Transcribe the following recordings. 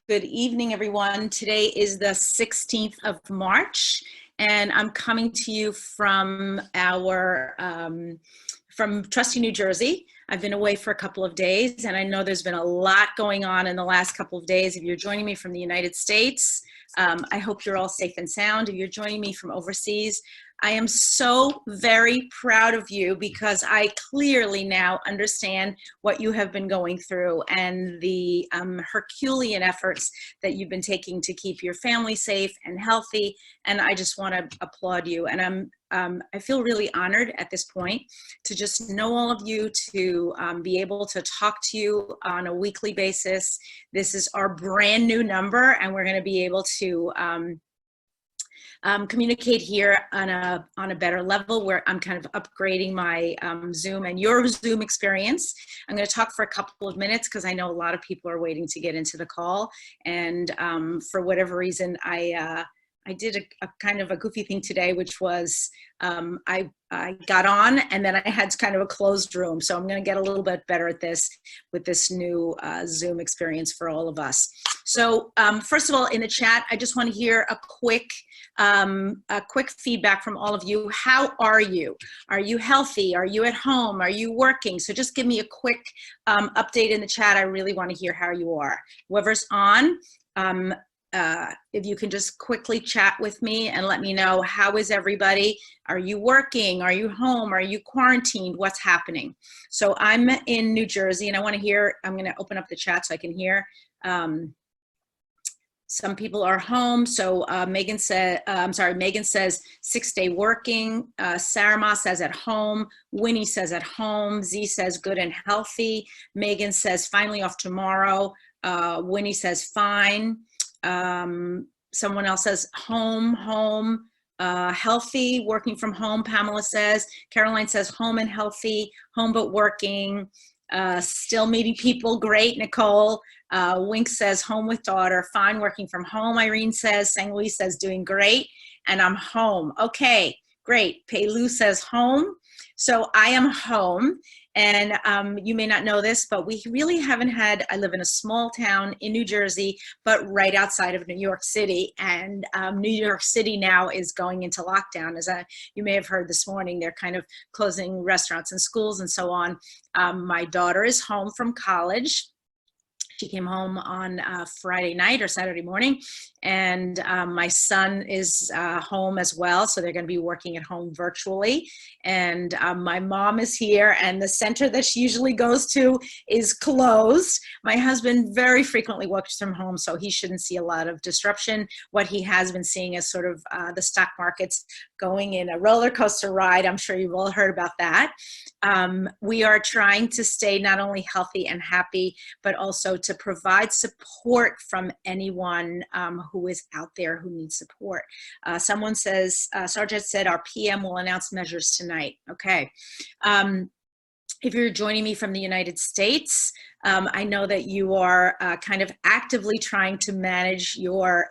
Good evening, everyone. Today is the 16th of March, and I'm coming to you from from Trustee, New Jersey. I've been away for a couple of days, and I know there's been a lot going on in the last couple of days. If you're joining me from the United States, I hope you're all safe and sound. If you're joining me from overseas, I am so very proud of you because I clearly now understand what you have been going through and the Herculean efforts that you've been taking to keep your family safe and healthy. And I just want to applaud you. And I feel really honored at this point to just know all of you, to be able to talk to you on a weekly basis. This is our brand new number, and we're going to be able to communicate here on a better level, where I'm kind of upgrading my Zoom and your Zoom experience. I'm going to talk for a couple of minutes because I know a lot of people are waiting to get into the call, and for whatever reason, I did a kind of a goofy thing today, which was I got on and then I had kind of a closed room. So I'm going to get a little bit better at this with this new Zoom experience for all of us. So first of all, in the chat, I just want to hear a quick feedback from all of you. How are you? Are you healthy? Are you at home? Are you working? So just give me a quick update in the chat. I really want to hear how you are. Whoever's on, if you can just quickly chat with me and let me know, how is everybody? Are you working? Are you home? Are you quarantined? What's happening? So I'm in New Jersey, and I want to hear, I'm going to open up the chat so I can hear. Some people are home. So Megan says 6-day working. Sarama says at home. Winnie says at home. Z says good and healthy. Megan says finally off tomorrow. Winnie says fine. Someone else says home, healthy, working from home. Pamela says. Caroline says home and healthy, home but working, still meeting people. Great. Nicole. Wink says home with daughter, fine, working from home. Irene says. Sangli says doing great, and I'm home. Okay, great. Pelu says home. So I am home. And you may not know this, but we really haven't had, I live in a small town in New Jersey, but right outside of New York City. And New York City now is going into lockdown. As you may have heard this morning, they're kind of closing restaurants and schools and so on. My daughter is home from college. She came home on Friday night or Saturday morning, and my son is home as well, so they're going to be working at home virtually. And my mom is here, and the center that she usually goes to is closed. My husband very frequently works from home, so he shouldn't see a lot of disruption. What he has been seeing is sort of the stock markets going in a roller coaster ride. I'm sure you've all heard about that. We are trying to stay not only healthy and happy, but also to provide support from anyone who is out there who needs support. Someone says, Sargent said our PM will announce measures tonight. Okay. If you're joining me from the United States, I know that you are kind of actively trying to manage your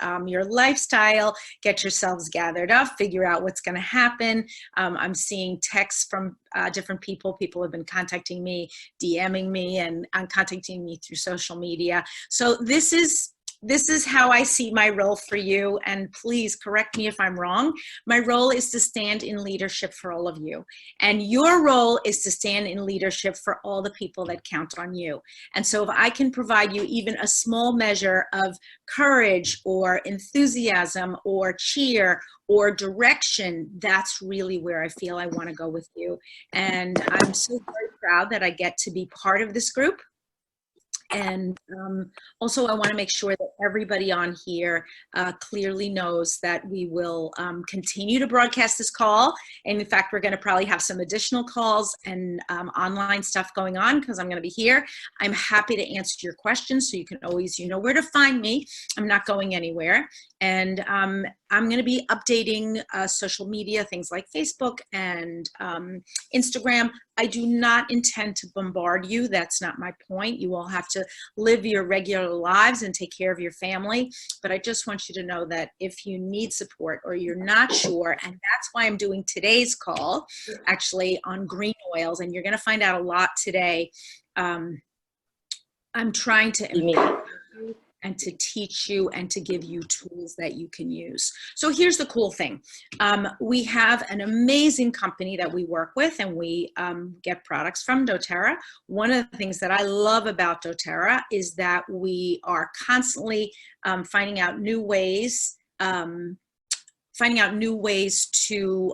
lifestyle, get yourselves gathered up, figure out what's going to happen. I'm seeing texts from different people. People have been contacting me, DMing me, and contacting me through social media. So this is how I see my role for you, and please correct me if I'm wrong. My role is to stand in leadership for all of you, and your role is to stand in leadership for all the people that count on you. And so if I can provide you even a small measure of courage or enthusiasm or cheer or direction, that's really where I feel I want to go with you. And I'm so very proud that I get to be part of this group. And also, I want to make sure that everybody on here clearly knows that we will continue to broadcast this call. And in fact, we're going to probably have some additional calls and online stuff going on because I'm going to be here. I'm happy to answer your questions, so you can always, you know where to find me. I'm not going anywhere. And I'm going to be updating social media, things like Facebook and Instagram. I do not intend to bombard you. That's not my point. You all have to live your regular lives and take care of your family. But I just want you to know that if you need support or you're not sure, and that's why I'm doing today's call, actually on green oils, and you're going to find out a lot today. I'm trying to empower you and to teach you and to give you tools that you can use. So here's the cool thing. We have an amazing company that we work with, and we get products from doTerra. One of the things that I love about doTerra is that we are constantly finding out new ways to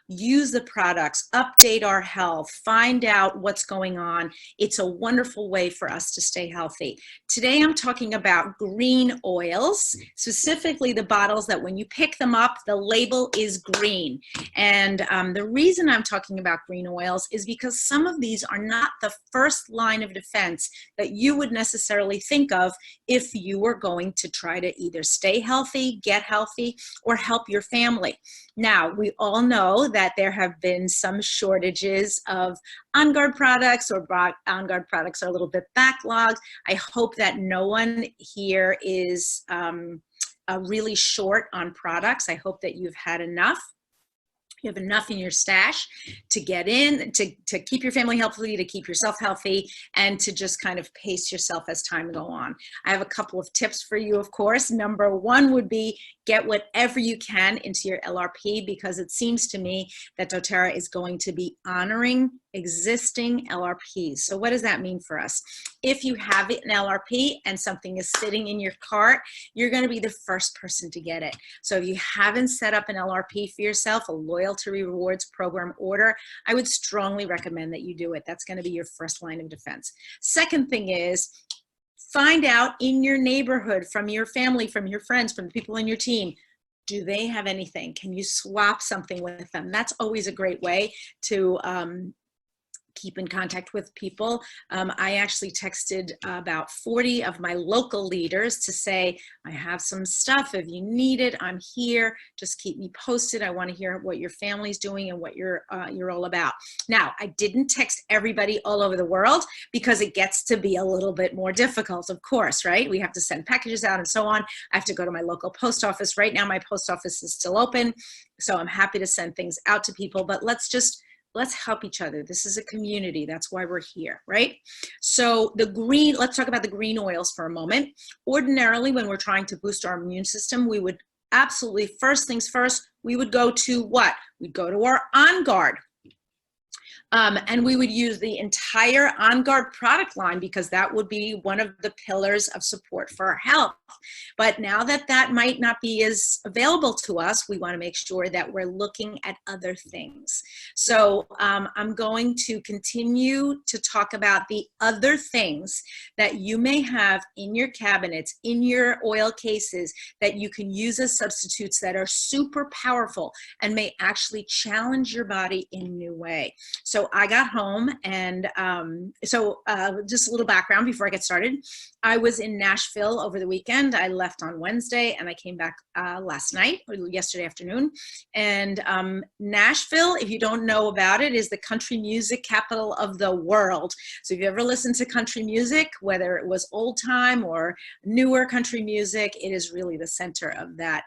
use the products, update our health, find out what's going on. It's a wonderful way for us to stay healthy. Today I'm talking about green oils, specifically the bottles that when you pick them up, the label is green. And the reason I'm talking about green oils is because some of these are not the first line of defense that you would necessarily think of if you were going to try to either stay healthy, get healthy, or help your family. Now, we all know that there have been some shortages of On Guard products, or On Guard products are a little bit backlogged. I hope that no one here is really short on products. I hope that you've had enough. You have enough in your stash to get in, to keep your family healthy, to keep yourself healthy, and to just kind of pace yourself as time go on. I have a couple of tips for you, of course. Number one would be get whatever you can into your LRP, because it seems to me that doTerra is going to be honoring existing LRPs. So what does that mean for us? If you have an LRP and something is sitting in your cart, you're going to be the first person to get it. So if you haven't set up an LRP for yourself, a loyalty rewards program order, I would strongly recommend that you do it. That's going to be your first line of defense. Second thing is, find out in your neighborhood, from your family, from your friends, from the people in your team, do they have anything? Can you swap something with them? That's always a great way to keep in contact with people. I actually texted about 40 of my local leaders to say, I have some stuff. If you need it, I'm here. Just keep me posted. I want to hear what your family's doing and what you're all about. Now, I didn't text everybody all over the world because it gets to be a little bit more difficult, of course, right? We have to send packages out and so on. I have to go to my local post office. Right now, my post office is still open, so I'm happy to send things out to people, but let's help each other. This is a community. That's why we're here, right? So let's talk about the green oils for a moment. Ordinarily, when we're trying to boost our immune system, we would absolutely, first things first, we would go to what? We'd go to our On Guard. And we would use the entire On Guard product line, because that would be one of the pillars of support for our health. But now that that might not be as available to us, we want to make sure that we're looking at other things. So I'm going to continue to talk about the other things that you may have in your cabinets, in your oil cases, that you can use as substitutes that are super powerful and may actually challenge your body in a new way. So I got home, and just a little background before I get started. I was in Nashville over the weekend. I left on Wednesday and I came back last night, or yesterday afternoon. And Nashville, if you don't know about it, is the country music capital of the world. So if you ever listen to country music, whether it was old time or newer country music, it is really the center of that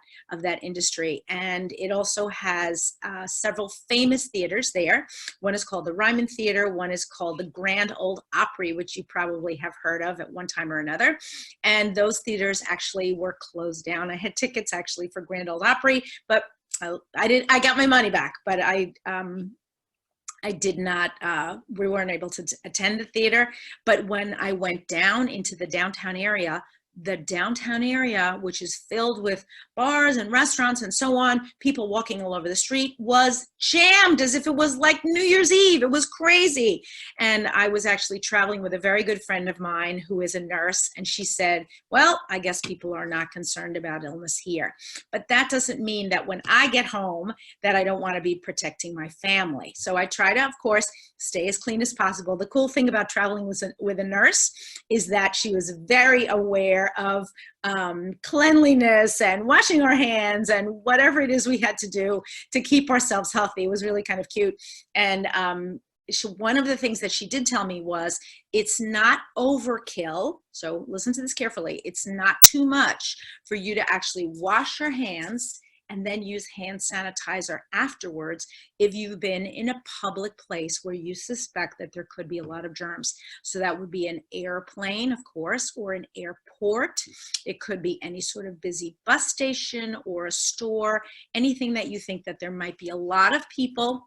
industry. And it also has several famous theaters there. One is called the Ryman Theater. One is called the Grand Ole Opry, which you probably have heard of at one time or another. And those theaters actually were closed down. I had tickets actually for Grand Ole Opry, but I got my money back, but I did not, we weren't able to attend the theater. But when I went down into the downtown area, which is filled with bars and restaurants and so on, people walking all over the street, was jammed as if it was like New Year's Eve. It was crazy. And I was actually traveling with a very good friend of mine who is a nurse, and she said, well, I guess people are not concerned about illness here. But that doesn't mean that when I get home that I don't want to be protecting my family. So I try to, of course, stay as clean as possible. The cool thing about traveling with a nurse is that she was very aware of cleanliness and washing our hands and whatever it is we had to do to keep ourselves healthy. It was really kind of cute. And one of the things that she did tell me was, it's not overkill. So listen to this carefully. It's not too much for you to actually wash your hands and then use hand sanitizer afterwards if you've been in a public place where you suspect that there could be a lot of germs. So that would be an airplane, of course, or an airport. It could be any sort of busy bus station or a store, anything that you think that there might be a lot of people,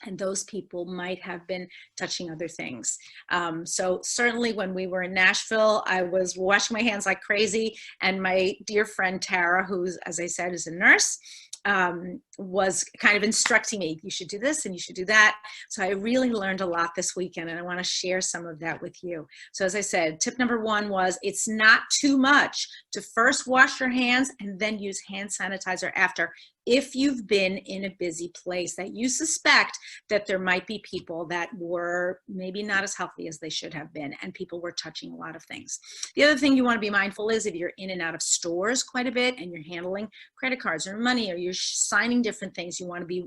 and those people might have been touching other things. So certainly when we were in Nashville, I was washing my hands like crazy, and my dear friend Tara, who's, as I said, is a nurse, was kind of instructing me, you should do this and you should do that. So I really learned a lot this weekend, and I want to share some of that with you. So as I said, tip number one was, it's not too much to first wash your hands and then use hand sanitizer after, if you've been in a busy place that you suspect that there might be people that were maybe not as healthy as they should have been, and people were touching a lot of things. The other thing you want to be mindful is if you're in and out of stores quite a bit and you're handling credit cards or money, or you're signing different things, you want to be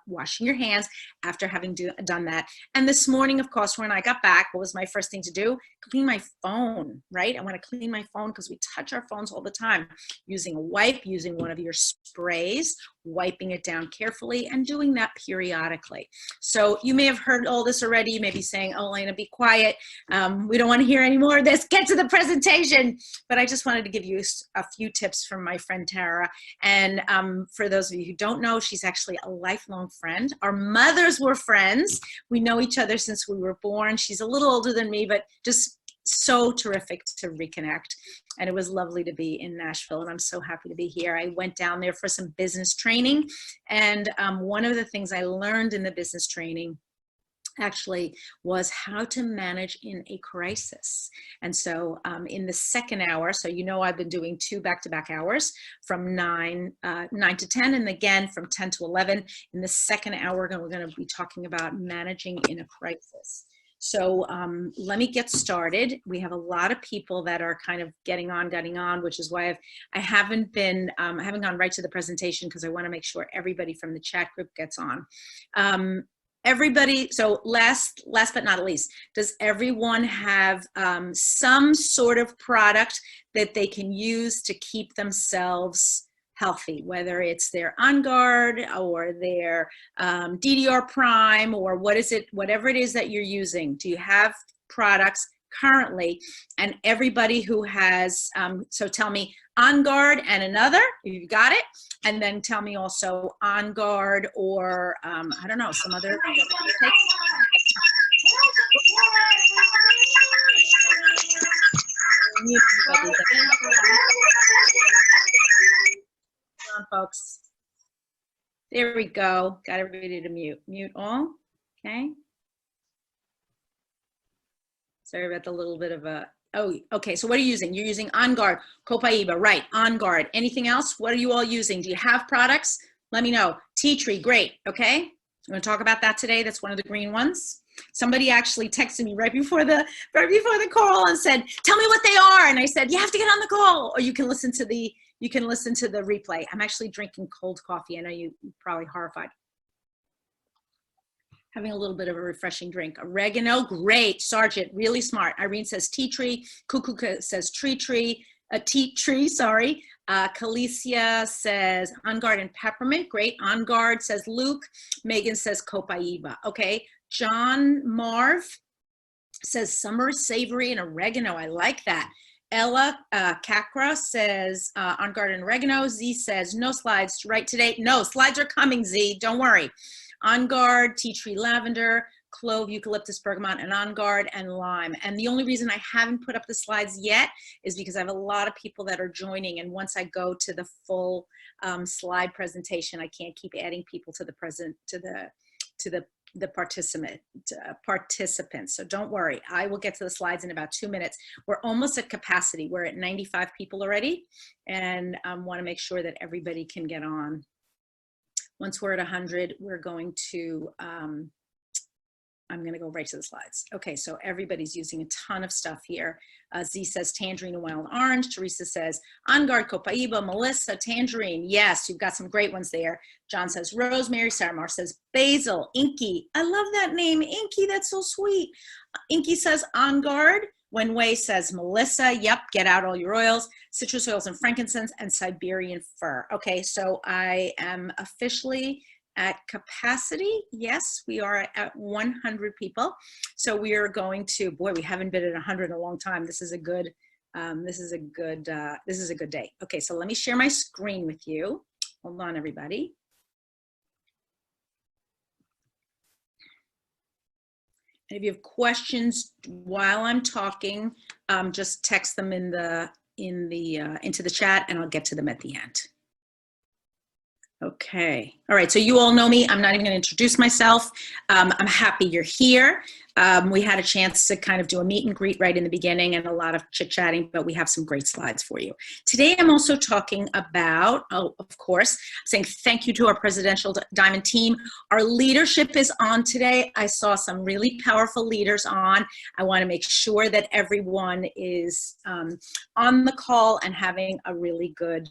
washing your hands after having done that. And this morning, of course, when I got back, what was my first thing to do? Clean my phone, right? I want to clean my phone because we touch our phones all the time. Using a wipe, using one of your sprays, wiping it down carefully, and doing that periodically. So you may have heard all this already. You may be saying, oh, Elena, be quiet. We don't want to hear any more of this. Get to the presentation. But I just wanted to give you a few tips from my friend Tara. And for those of you who don't know, she's actually a lifelong friend. Our mothers were friends. We know each other since we were born. She's a little older than me, but just so terrific to reconnect. And it was lovely to be in Nashville, and I'm so happy to be here. I went down there for some business training, and one of the things I learned in the business training actually was how to manage in a crisis. And so in the second hour, so you know I've been doing 2 back-to-back hours from 9 to 10, and again from 10 to 11. In the second hour, we're going to be talking about managing in a crisis. So let me get started. We have a lot of people that are kind of getting on, which is why I haven't gone right to the presentation, because I want to make sure everybody from the chat group gets on. Everybody, so last but not least, does everyone have some sort of product that they can use to keep themselves healthy, whether it's their On Guard or their DDR Prime, or whatever it is that you're using? Do you have products currently? And everybody who has, so tell me On Guard and another, if you got it, and then tell me also On Guard or I don't know, some other. Come on, folks. There we go. Got everybody to mute. Mute all. Okay. Sorry about the little bit of a, oh, okay. So what are you using? You're using On Guard, Copaiba, right? On Guard. Anything else? What are you all using? Do you have products? Let me know. Tea tree, great. Okay. I'm going to talk about that today. That's one of the green ones. Somebody actually texted me right before the call and said, tell me what they are. And I said, you have to get on the call, or you can listen to the replay. I'm actually drinking cold coffee. I know you're probably horrified. Having a little bit of a refreshing drink. Oregano, great. Sergeant, really smart. Irene says tea tree. Kuku says tea tree, sorry. Calicia says On Guard and peppermint, great. On Guard, says Luke. Megan says Copaiba. Okay. John Marv says summer savory and oregano. I like that. Ella Kakra says On Guard and oregano. Z says no slides right today. No, slides are coming, Z. Don't worry. On Guard, tea tree lavender, clove, eucalyptus, bergamot, and On Guard, and lime. And the only reason I haven't put up the slides yet is because I have a lot of people that are joining, and once I go to the full slide presentation, I can't keep adding people to the participants. So don't worry, I will get to the slides in about 2 minutes. We're almost at capacity. We're at 95 people already, and want to make sure that everybody can get on. Once we're at 100, we're going to, I'm going to go right to the slides. Okay, so everybody's using a ton of stuff here. Z says tangerine and wild orange. Teresa says On Guard, Copaiba. Melissa, tangerine. Yes, you've got some great ones there. John says rosemary. Saramar says basil. Inky, I love that name. Inky, that's so sweet. Inky says On Guard. Wen-Wei says, Melissa, yep, get out all your oils, citrus oils and frankincense, and Siberian fir. Okay, so I am officially at capacity. Yes, we are at 100 people. So we are going to, boy, we haven't been at 100 in a long time. This is a good, this is a good day. Okay, so let me share my screen with you. Hold on, everybody. And if you have questions while I'm talking, just text them into the chat, and I'll get to them at the end. Okay. All right. So you all know me. I'm not even going to introduce myself. I'm happy you're here. We had a chance to kind of do a meet and greet right in the beginning and a lot of chit-chatting, but we have some great slides for you. Today, I'm also talking about, of course, saying thank you to our Presidential Diamond team. Our leadership is on today. I saw some really powerful leaders on. I want to make sure that everyone is on the call and having a really good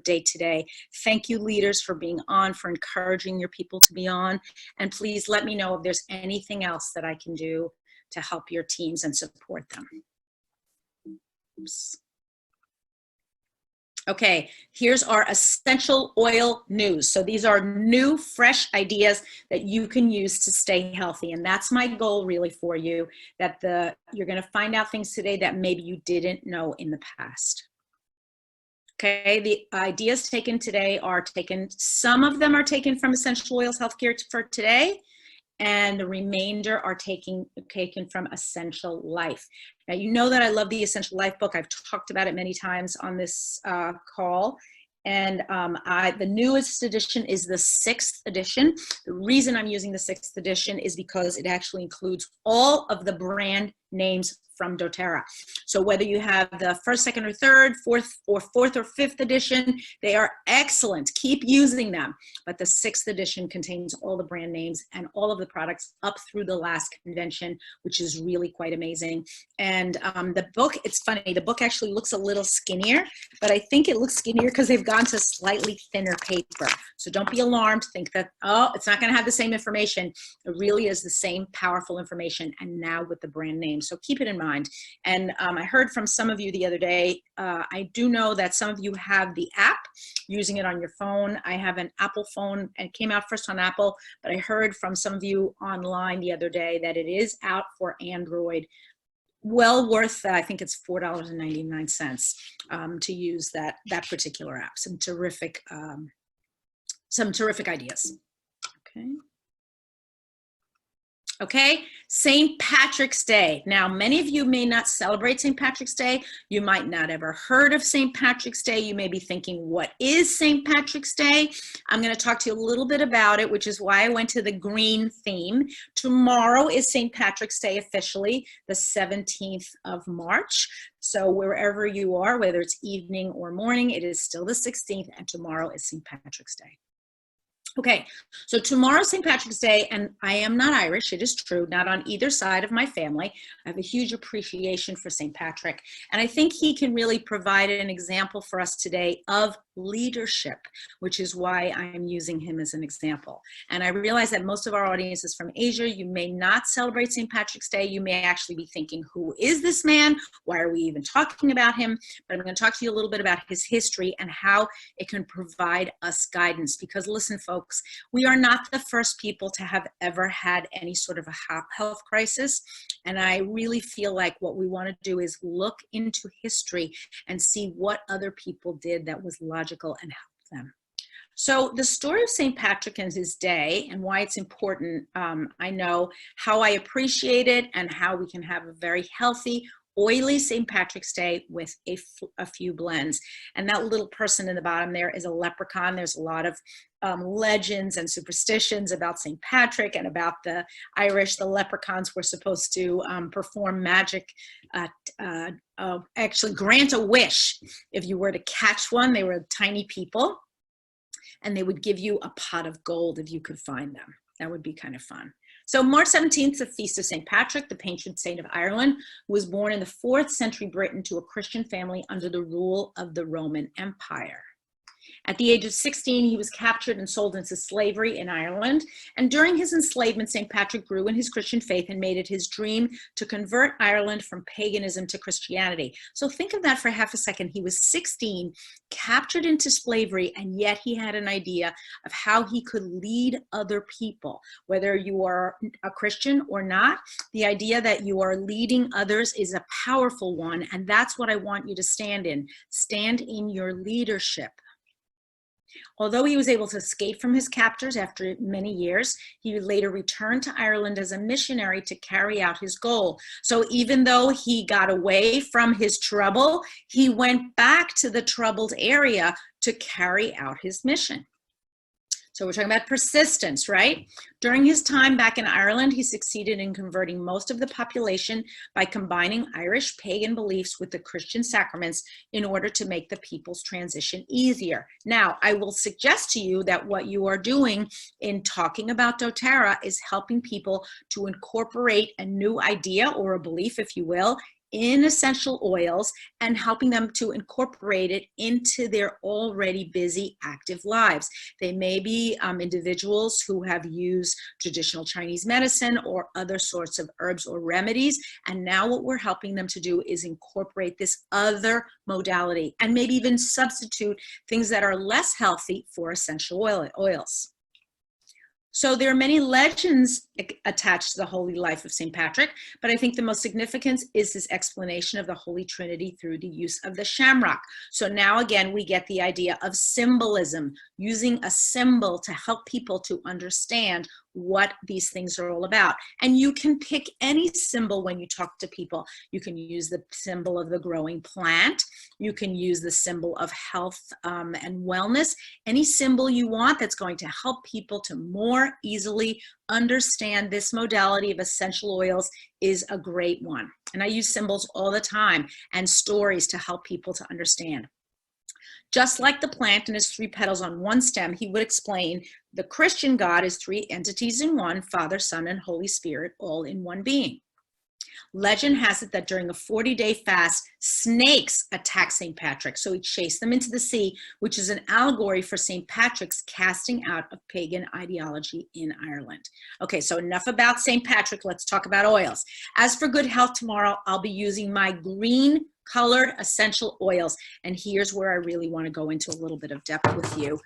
day today. Thank you, leaders, for being on, for encouraging your people to be on. And please let me know if there's anything else that I can do to help your teams and support them. Oops. Okay, here's our essential oil news. So these are new, fresh ideas that you can use to stay healthy. And that's my goal really for you, that you're gonna find out things today that maybe you didn't know in the past. Okay, the ideas taken today are some of them are taken from Essential Oils Healthcare for Today, and the remainder are taken from Essential Life. Now, you know that I love the Essential Life book. I've talked about it many times on this call. And the newest edition is the 6th edition. The reason I'm using the 6th edition is because it actually includes all of the brand names from doTerra. So whether you have the 1st, 2nd, or 3rd, 4th or 5th edition, they are excellent. Keep using them. But the 6th edition contains all the brand names and all of the products up through the last convention, which is really quite amazing. And the book, it's funny, the book actually looks a little skinnier, but I think it looks skinnier because they've gone to slightly thinner paper. So don't be alarmed. Think that, oh, it's not going to have the same information. It really is the same powerful information, and now with the brand name. So keep it in mind. And I heard from some of you the other day, I do know that some of you have the app, using it on your phone. I have an Apple phone, and it came out first on Apple, but I heard from some of you online the other day that it is out for Android. Well worth, I think it's $4.99 to use that particular app. Some terrific ideas. Okay. Okay, St. Patrick's Day. Now, many of you may not celebrate St. Patrick's Day. You might not ever heard of St. Patrick's Day. You may be thinking, what is St. Patrick's Day? I'm going to talk to you a little bit about it, which is why I went to the green theme. Tomorrow is St. Patrick's Day officially, the 17th of March. So wherever you are, whether it's evening or morning, it is still the 16th, and tomorrow is St. Patrick's Day. Okay, so tomorrow's St. Patrick's Day, and I am not Irish, it is true, not on either side of my family. I have a huge appreciation for St. Patrick, and I think he can really provide an example for us today of leadership, which is why I'm using him as an example. And I realize that most of our audience is from Asia. You may not celebrate St. Patrick's Day. You may actually be thinking, who is this man? Why are we even talking about him? But I'm going to talk to you a little bit about his history and how it can provide us guidance. Because listen, folks, we are not the first people to have ever had any sort of a health crisis. And I really feel like what we want to do is look into history and see what other people did that was logical and help them. So the story of St. Patrick and his day and why it's important, I know how I appreciate it and how we can have a very healthy, oily St. Patrick's Day with a few blends. And that little person in the bottom there is a leprechaun. There's a lot of legends and superstitions about St. Patrick and about the Irish. The leprechauns were supposed to perform magic, actually grant a wish. If you were to catch one, they were tiny people, and they would give you a pot of gold if you could find them. That would be kind of fun. So March 17th, the feast of St. Patrick, the patron saint of Ireland, who was born in the 4th century Britain to a Christian family under the rule of the Roman Empire. At the age of 16, he was captured and sold into slavery in Ireland. And during his enslavement, St. Patrick grew in his Christian faith and made it his dream to convert Ireland from paganism to Christianity. So think of that for half a second. He was 16, captured into slavery, and yet he had an idea of how he could lead other people. Whether you are a Christian or not, the idea that you are leading others is a powerful one, and that's what I want you to stand in. Stand in your leadership. Although he was able to escape from his captors after many years, he later returned to Ireland as a missionary to carry out his goal. So even though he got away from his trouble, he went back to the troubled area to carry out his mission. So we're talking about persistence, right? During his time back in Ireland, he succeeded in converting most of the population by combining Irish pagan beliefs with the Christian sacraments in order to make the people's transition easier. Now, I will suggest to you that what you are doing in talking about doTerra is helping people to incorporate a new idea or a belief, if you will, in essential oils and helping them to incorporate it into their already busy, active lives. They may be individuals who have used traditional Chinese medicine or other sorts of herbs or remedies. And now what we're helping them to do is incorporate this other modality and maybe even substitute things that are less healthy for essential oils. So there are many legends attached to the holy life of St. Patrick, but I think the most significant is this explanation of the Holy Trinity through the use of the shamrock. So now again, we get the idea of symbolism, using a symbol to help people to understand what these things are all about. And you can pick any symbol when you talk to people. You can use the symbol of the growing plant. You can use the symbol of health and wellness. Any symbol you want that's going to help people to more easily understand this modality of essential oils is a great one. And I use symbols all the time and stories to help people to understand. Just like the plant and its 3 petals on one stem, he would explain the Christian God is 3 entities in one, Father, Son, and Holy Spirit, all in one being. Legend has it that during a 40-day fast, snakes attacked St. Patrick, so he chased them into the sea, which is an allegory for St. Patrick's casting out of pagan ideology in Ireland. Okay, so enough about St. Patrick. Let's talk about oils. As for good health tomorrow, I'll be using my green colored essential oils, and here's where I really want to go into a little bit of depth with you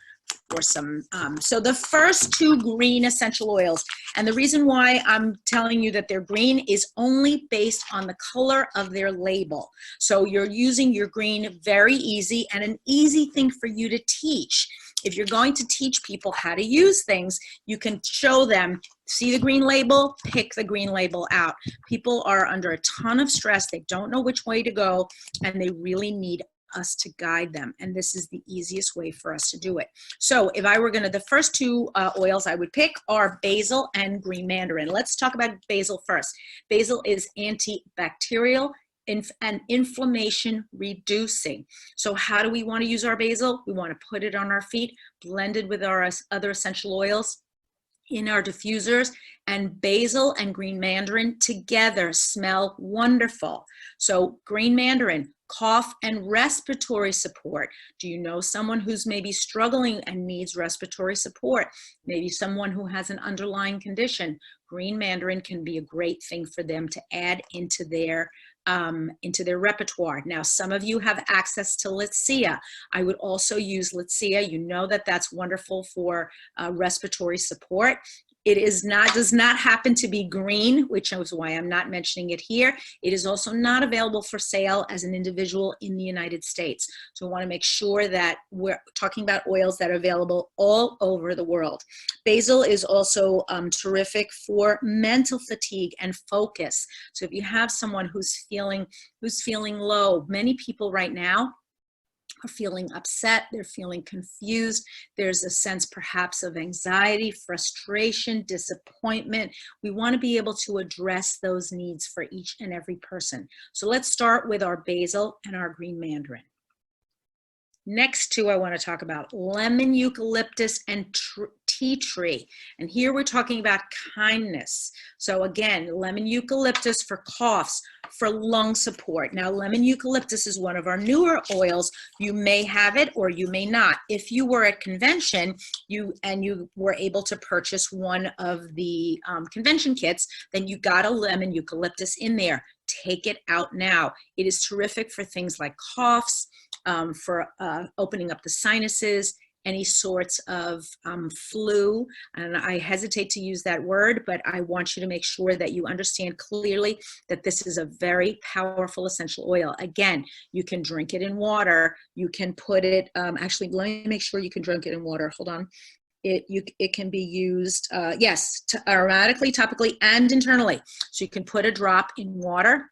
for some. So the first 2 green essential oils, and the reason why I'm telling you that they're green is only based on the color of their label. So you're using your green very easy, and an easy thing for you to teach. If you're going to teach people how to use things, you can show them, see the green label, pick the green label out. People are under a ton of stress. They don't know which way to go, and they really need us to guide them. And this is the easiest way for us to do it. So if I were going to, the first 2 oils I would pick are basil and green mandarin. Let's talk about basil first. Basil is antibacterial and inflammation reducing. So how do we want to use our basil? We want to put it on our feet, blended with our other essential oils in our diffusers, and basil and green mandarin together smell wonderful. So green mandarin, cough and respiratory support. Do you know someone who's maybe struggling and needs respiratory support? Maybe someone who has an underlying condition. Green mandarin can be a great thing for them to add into their repertoire. Now, some of you have access to Litsea. I would also use Litsea. You know that that's wonderful for respiratory support. It does not happen to be green, which is why I'm not mentioning it here. It is also not available for sale as an individual in the United States. So we want to make sure that we're talking about oils that are available all over the world. Basil is also terrific for mental fatigue and focus. So if you have someone who's feeling low, many people right now are feeling upset, they're feeling confused, there's a sense perhaps of anxiety, frustration, disappointment. We want to be able to address those needs for each and every person. So let's start with our basil and our green mandarin. Next 2 I want to talk about lemon, eucalyptus, and tea tree. And here we're talking about kindness. So again, lemon eucalyptus for coughs, for lung support. Now, lemon eucalyptus is one of our newer oils. You may have it or you may not. If you were at convention you were able to purchase one of the convention kits, then you got a lemon eucalyptus in there. Take it out now. It is terrific for things like coughs, for opening up the sinuses, any sorts of flu. And I hesitate to use that word, but I want you to make sure that you understand clearly that this is a very powerful essential oil. Again, you can drink it in water. You can put it, actually, let me make sure you can drink it in water. Hold on. It can be used, yes, aromatically, topically, and internally. So you can put a drop in water.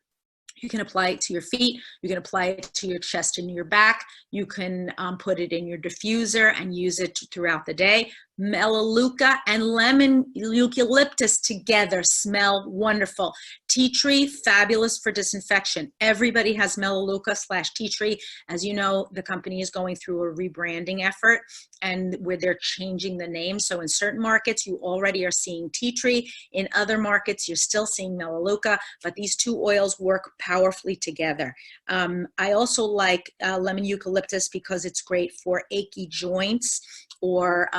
You can apply it to your feet. You can apply it to your chest and your back. You can put it in your diffuser and use it throughout the day. Melaleuca and lemon eucalyptus together smell wonderful. Tea tree, fabulous for disinfection. Everybody has Melaleuca/tea tree. As you know, the company is going through a rebranding effort and where they're changing the name. So in certain markets, you already are seeing tea tree. In other markets, you're still seeing Melaleuca, but these two oils work powerfully together. I also like lemon eucalyptus because it's great for achy joints or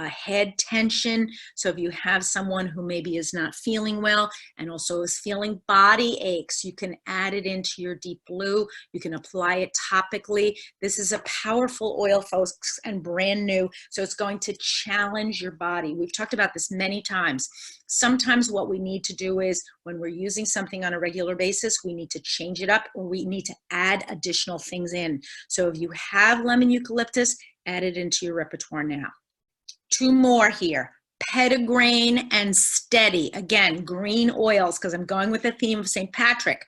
head tension. So if you have someone who maybe is not feeling well and also is feeling body aches, you can add it into your deep blue. You can apply it topically. This is a powerful oil, folks, and brand new. So it's going to challenge your body. We've talked about this many times. Sometimes what we need to do is when we're using something on a regular basis, we need to change it up or we need to add additional things in. So if you have lemon eucalyptus, add it into your repertoire now. Two more here, Petitgrain and Steady. Again, green oils, because I'm going with the theme of St. Patrick.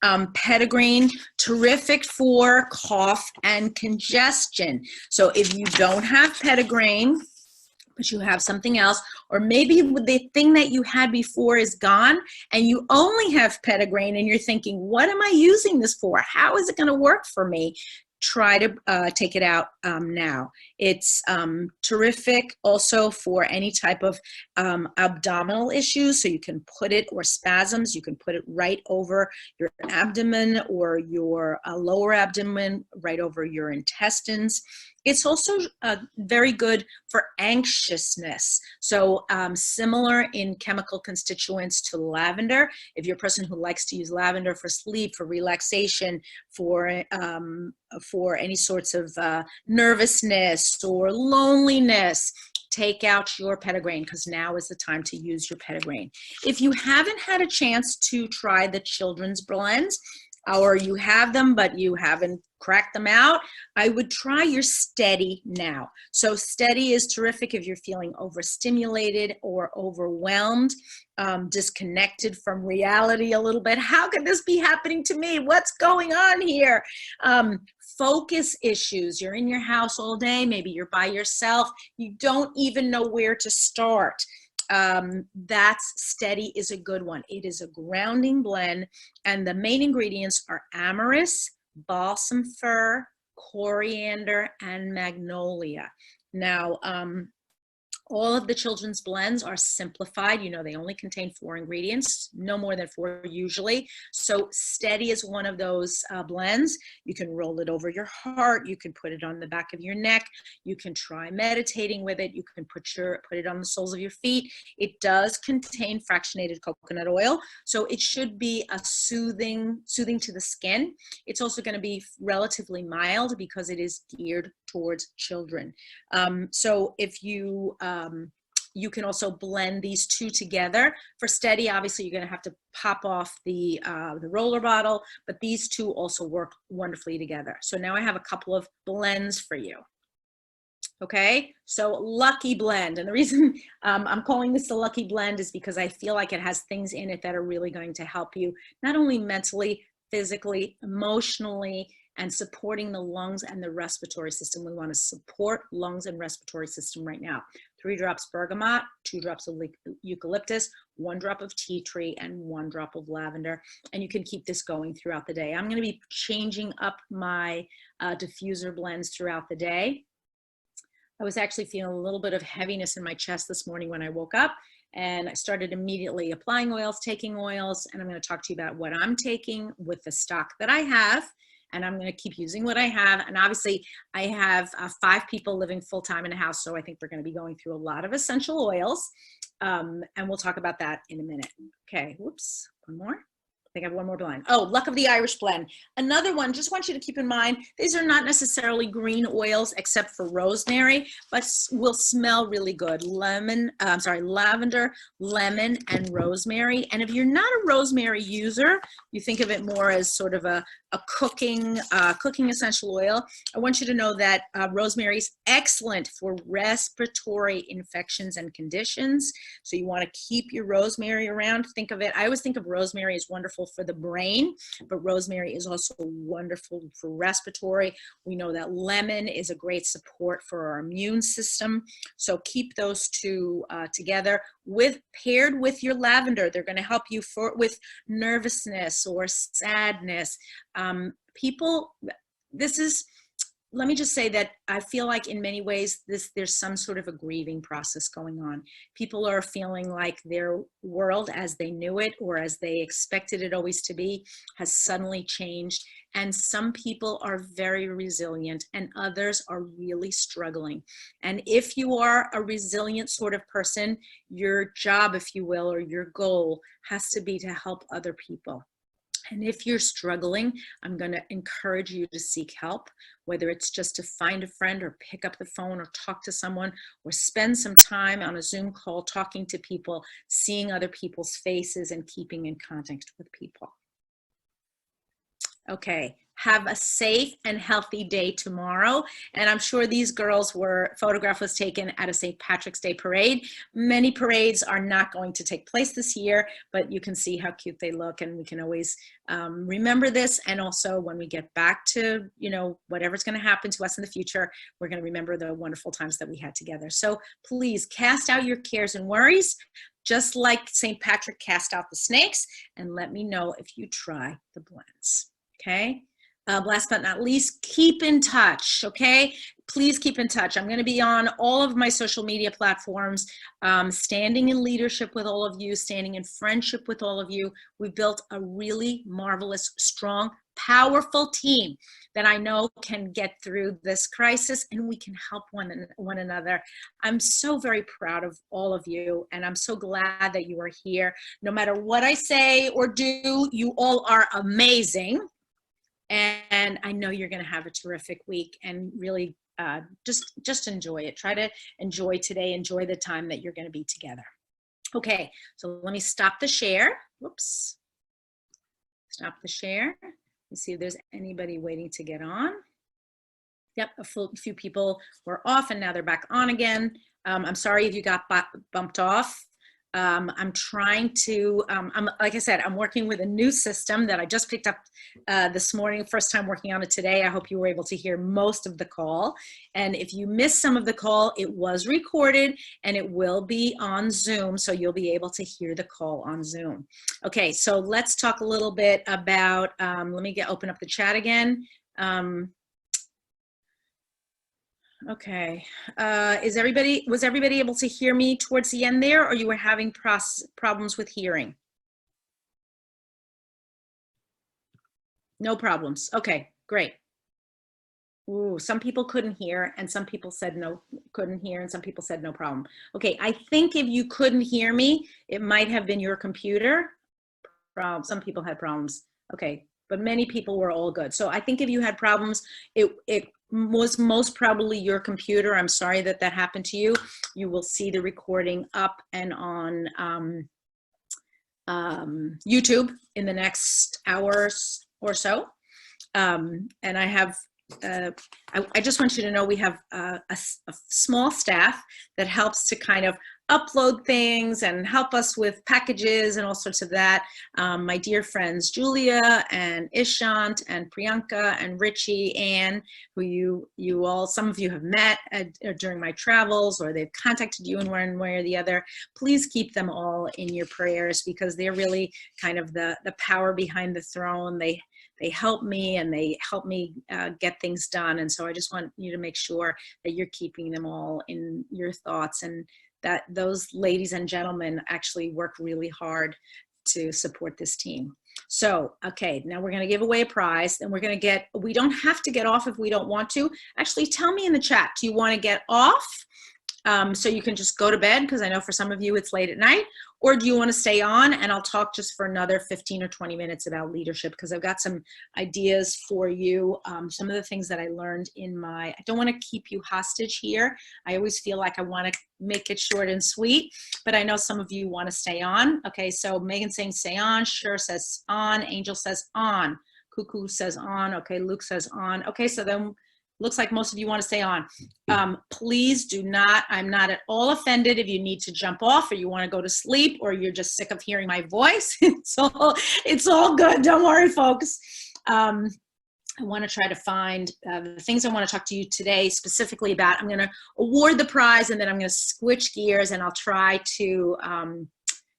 Petitgrain, terrific for cough and congestion. So if you don't have Petitgrain, but you have something else, or maybe the thing that you had before is gone and you only have Petitgrain and you're thinking, what am I using this for? How is it going to work for me? Try to take it out now. It's terrific also for any type of abdominal issues. So you can put it, or spasms, you can put it right over your abdomen or your lower abdomen, right over your intestines. It's also very good for anxiousness. So similar in chemical constituents to lavender. If you're a person who likes to use lavender for sleep, for relaxation, for any sorts of nervousness or loneliness, take out your Petitgrain because now is the time to use your Petitgrain. If you haven't had a chance to try the children's blends, or you have them but you haven't cracked them out, I would try your Steady now. So Steady is terrific if you're feeling overstimulated or overwhelmed, disconnected from reality a little bit. How could this be happening to me? What's going on here? Focus issues. You're in your house all day, maybe you're by yourself, you don't even know where to start. That's Steady is a good one. It is a grounding blend, and the main ingredients are amyris, balsam fir, coriander, and magnolia. Now, all of the children's blends are simplified. You know, they only contain 4 ingredients, no more than 4 usually. So Steady is one of those blends. You can roll it over your heart. You can put it on the back of your neck. You can try meditating with it. You can put it on the soles of your feet. It does contain fractionated coconut oil, so it should be a soothing to the skin. It's also going to be relatively mild because it is geared towards children. So if you you can also blend these two together. For Steady, obviously, you're going to have to pop off the roller bottle, but these two also work wonderfully together. So now I have a couple of blends for you. Okay, so Lucky Blend. And the reason I'm calling this the Lucky Blend is because I feel like it has things in it that are really going to help you, not only mentally, physically, emotionally, and supporting the lungs and the respiratory system. We want to support lungs and respiratory system right now. 3 drops bergamot, 2 drops of eucalyptus, 1 drop of tea tree, and 1 drop of lavender. And you can keep this going throughout the day. I'm going to be changing up my diffuser blends throughout the day. I was actually feeling a little bit of heaviness in my chest this morning when I woke up, and I started immediately applying oils, taking oils, and I'm going to talk to you about what I'm taking with the stock that I have, and I'm going to keep using what I have. And obviously I have 5 people living full-time in a house, so I think we're going to be going through a lot of essential oils, and we'll talk about that in a minute. Okay, whoops, one more. I think I have one more blend. Oh, Luck of the Irish blend. Another one, just want you to keep in mind, these are not necessarily green oils except for rosemary, but will smell really good. Lavender, lemon, and rosemary. And if you're not a rosemary user, you think of it more as sort of a cooking essential oil. I want you to know that rosemary is excellent for respiratory infections and conditions. So you want to keep your rosemary around. Think of it, I always think of rosemary as wonderful for the brain, but rosemary is also wonderful for respiratory. We know that lemon is a great support for our immune system. So keep those two together paired with your lavender. They're going to help you with nervousness or sadness. Let me just say that I feel like in many ways there's some sort of a grieving process going on. People are feeling like their world as they knew it or as they expected it always to be has suddenly changed. And some people are very resilient and others are really struggling. And if you are a resilient sort of person, your job, if you will, or your goal has to be to help other people. And if you're struggling, I'm going to encourage you to seek help, whether it's just to find a friend or pick up the phone or talk to someone or spend some time on a Zoom call talking to people, seeing other people's faces and keeping in contact with people. Okay, have a safe and healthy day tomorrow. And I'm sure these girls photograph was taken at a St. Patrick's Day parade. Many parades are not going to take place this year, but you can see how cute they look, and we can always remember this. And also when we get back to, whatever's going to happen to us in the future, we're going to remember the wonderful times that we had together. So please cast out your cares and worries, just like St. Patrick cast out the snakes, and let me know if you try the blends. Okay. Last but not least, keep in touch, okay? Please keep in touch. I'm going to be on all of my social media platforms, standing in leadership with all of you, standing in friendship with all of you. We've built a really marvelous, strong, powerful team that I know can get through this crisis, and we can help one another. I'm so very proud of all of you, and I'm so glad that you are here. No matter what I say or do, you all are amazing. And I know you're going to have a terrific week, and really just enjoy it. Try to enjoy today, enjoy the time that you're going to be together. Okay, so let me stop the share. Whoops. Stop the share. Let's see if there's anybody waiting to get on. Yep, a few people were off and now they're back on again. I'm sorry if you got bumped off. I'm trying to, like I said, I'm working with a new system that I just picked up this morning, first time working on it today. I hope you were able to hear most of the call. And if you missed some of the call, it was recorded and it will be on Zoom, so you'll be able to hear the call on Zoom. Okay, so let's talk a little bit about, let me open up the chat again. Okay, was everybody able to hear me towards the end there, or you were having problems with hearing? No problems. Okay, great. Ooh, some people couldn't hear, and some people said couldn't hear, and some people said no problem. Okay, I think if you couldn't hear me, it might have been your computer. Some people had problems. Okay, but many people were all good. So I think if you had problems, it was most probably your computer. I'm sorry that happened to you. You will see the recording up and on YouTube in the next hours or so. And I have, I just want you to know we have a small staff that helps to kind of upload things and help us with packages and all sorts of that. My dear friends, Julia and Ishant and Priyanka and Richie, Ann, who you all, some of you have met during my travels, or they've contacted you in one way or the other. Please keep them all in your prayers, because they're really kind of the power behind the throne. They help me and they help me get things done. And so I just want you to make sure that you're keeping them all in your thoughts, and that those ladies and gentlemen actually work really hard to support this team. So, okay, now we're going to give away a prize, and we don't have to get off if we don't want to. Actually, tell me in the chat, do you want to get off so you can just go to bed? Because I know for some of you it's late at night. Or do you want to stay on and I'll talk just for another 15 or 20 minutes about leadership, because I've got some ideas for you. Some of the things that I learned I don't want to keep you hostage here. I always feel like I want to make it short and sweet, but I know some of you want to stay on. Okay, so Megan's saying stay on, Sure says on, Angel says on, Cuckoo says on, okay, Luke says on. Okay, so then looks like most of you want to stay on. Please do not, I'm not at all offended if you need to jump off or you want to go to sleep or you're just sick of hearing my voice. It's all good. Don't worry, folks. I want to try to find the things I want to talk to you today specifically about. I'm going to award the prize and then I'm going to switch gears and I'll try to,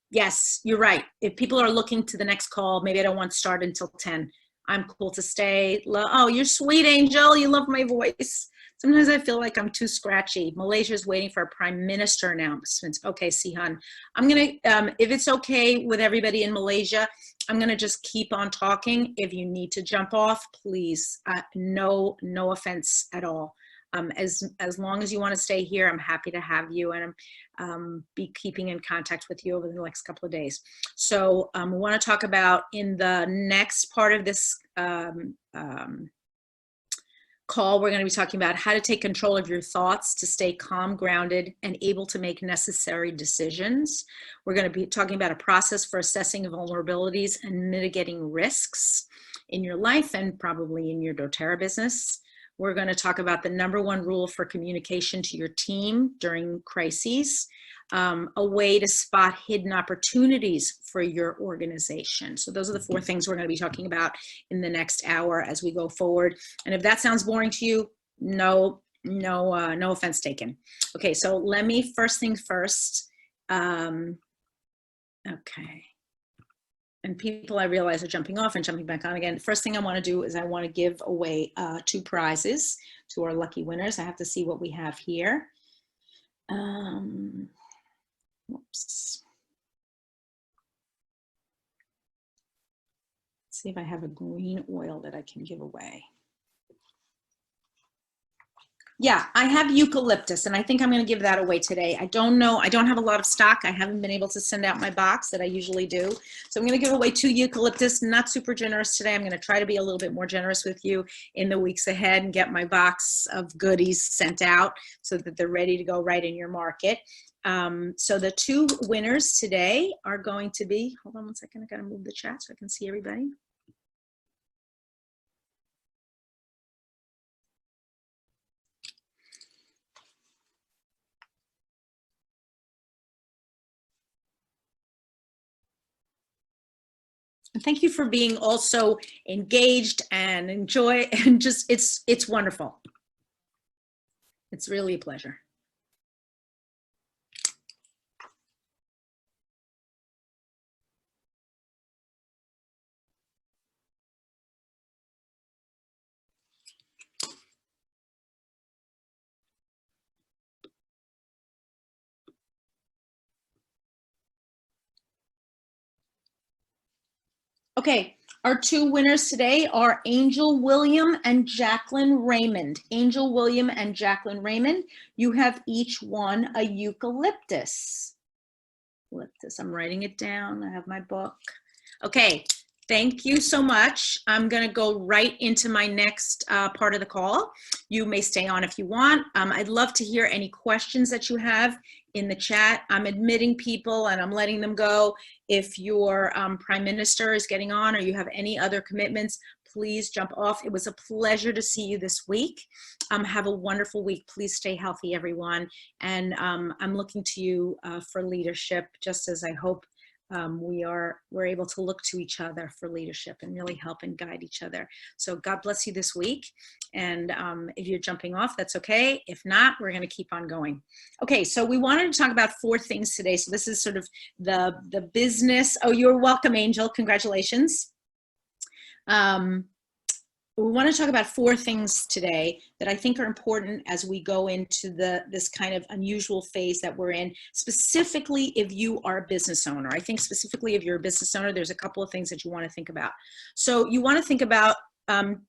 yes, you're right. If people are looking to the next call, maybe I don't want to start until 10. I'm cool to stay. Oh, you're sweet, Angel. You love my voice. Sometimes I feel like I'm too scratchy. Malaysia is waiting for a prime minister announcement. Okay, Sihan. I'm going to, if it's okay with everybody in Malaysia, I'm going to just keep on talking. If you need to jump off, please, no offense at all. As long as you want to stay here, I'm happy to have you, and be keeping in contact with you over the next couple of days. So we want to talk about in the next part of this call, we're going to be talking about how to take control of your thoughts to stay calm, grounded, and able to make necessary decisions. We're going to be talking about a process for assessing vulnerabilities and mitigating risks in your life and probably in your doTerra business. We're going to talk about the #1 rule for communication to your team during crises, a way to spot hidden opportunities for your organization. So those are the 4 things we're going to be talking about in the next hour as we go forward. And if that sounds boring to you, no offense taken. Okay, so let me first things first. Okay. And people, I realize, are jumping off and jumping back on again. First thing I want to do is I want to give away 2 prizes to our lucky winners. I have to see what we have here. Whoops. Let's see if I have a green oil that I can give away. Yeah, I have eucalyptus, and I think I'm going to give that away today. I don't know. I don't have a lot of stock. I haven't been able to send out my box that I usually do. So I'm going to give away 2 eucalyptus. Not super generous today. I'm going to try to be a little bit more generous with you in the weeks ahead and get my box of goodies sent out so that they're ready to go right in your market. So the 2 winners today are going to be, hold on one second. I got to move the chat so I can see everybody. And thank you for being also engaged and enjoy, and just, it's wonderful. It's really a pleasure. Okay, our 2 winners today are Angel William and Jacqueline Raymond. Angel William and Jacqueline Raymond, you have each won a eucalyptus. I'm writing it down. I have my book. Okay, thank you so much. I'm going to go right into my next part of the call. You may stay on if you want. I'd love to hear any questions that you have in the chat. I'm admitting people and I'm letting them go. If your prime minister is getting on or you have any other commitments, please jump off. It was a pleasure to see you this week. Have a wonderful week. Please stay healthy, everyone. And I'm looking to you for leadership, just as I hope we're able to look to each other for leadership and really help and guide each other. So God bless you this week. And if you're jumping off, that's okay. If not, we're going to keep on going. Okay, so we wanted to talk about 4 things today. So this is sort of the business. Oh, you're welcome, Angel. Congratulations. we want to talk about 4 things today that I think are important as we go into this kind of unusual phase that we're in, specifically if you are a business owner. I think specifically if you're a business owner, there's a couple of things that you want to think about. So you want to think about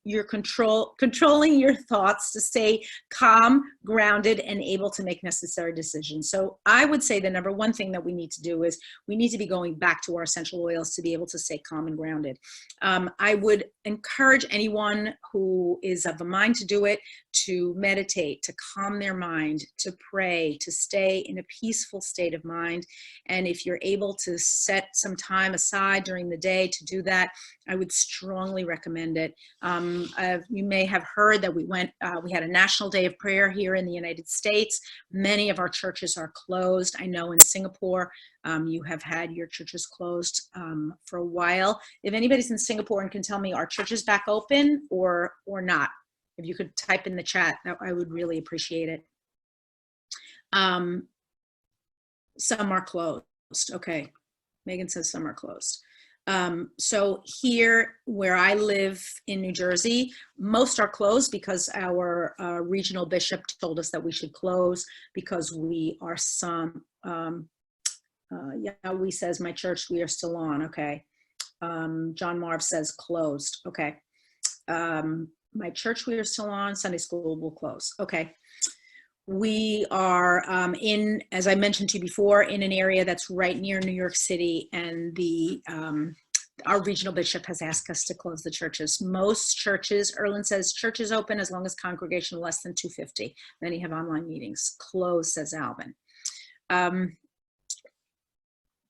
your controlling your thoughts to stay calm, grounded, and able to make necessary decisions. So I would say the number one thing that we need to do is we need to be going back to our essential oils to be able to stay calm and grounded. I would encourage anyone who is of a mind to do it to meditate, to calm their mind, to pray, to stay in a peaceful state of mind. And if you're able to set some time aside during the day to do that, I would strongly recommend it. You may have heard that we had a National Day of Prayer here in the United States. Many of our churches are closed. I know in Singapore, you have had your churches closed for a while. If anybody's in Singapore and can tell me, are churches back open or not? If you could type in the chat, I would really appreciate it. Some are closed. Okay. Megan says some are closed. So here where I live in New Jersey, most are closed because our regional bishop told us that we should close because we are we says my church, we are still on. Okay. John Marv says closed. Okay. My church, we are still on. Sunday school will close. Okay. We are as I mentioned to you before, in an area that's right near New York City, and our regional bishop has asked us to close the churches. Most churches, Erlen says, churches open as long as congregation less than 250. Many have online meetings. Closed, says Alvin.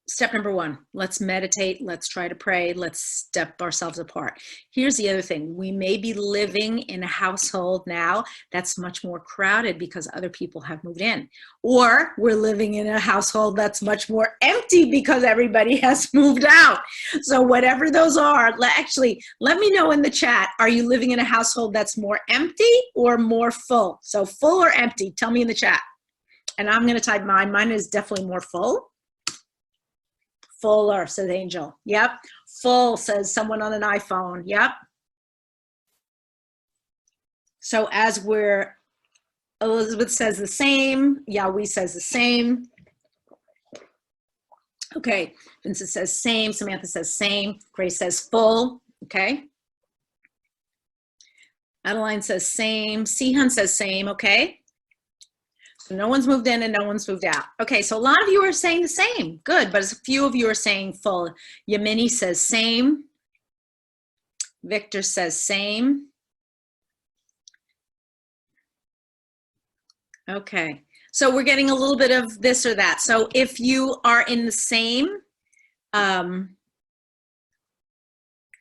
Step number 1, let's meditate, let's try to pray, let's step ourselves apart. Here's the other thing. We may be living in a household now that's much more crowded because other people have moved in. Or we're living in a household that's much more empty because everybody has moved out. So whatever those are, let me know in the chat, are you living in a household that's more empty or more full? So full or empty, tell me in the chat. And I'm going to type mine. Mine is definitely more full. Fuller, says Angel. Yep. Full, says someone on an iPhone. Yep. So Elizabeth says the same. Yahweh says the same. Okay. Vincent says same. Samantha says same. Grace says full. Okay. Adeline says same. Sihan says same. Okay. So no one's moved in and no one's moved out. Okay, so a lot of you are saying the same. Good, but a few of you are saying full. Yamini says same. Victor says same. Okay, so we're getting a little bit of this or that. So if you are in the same,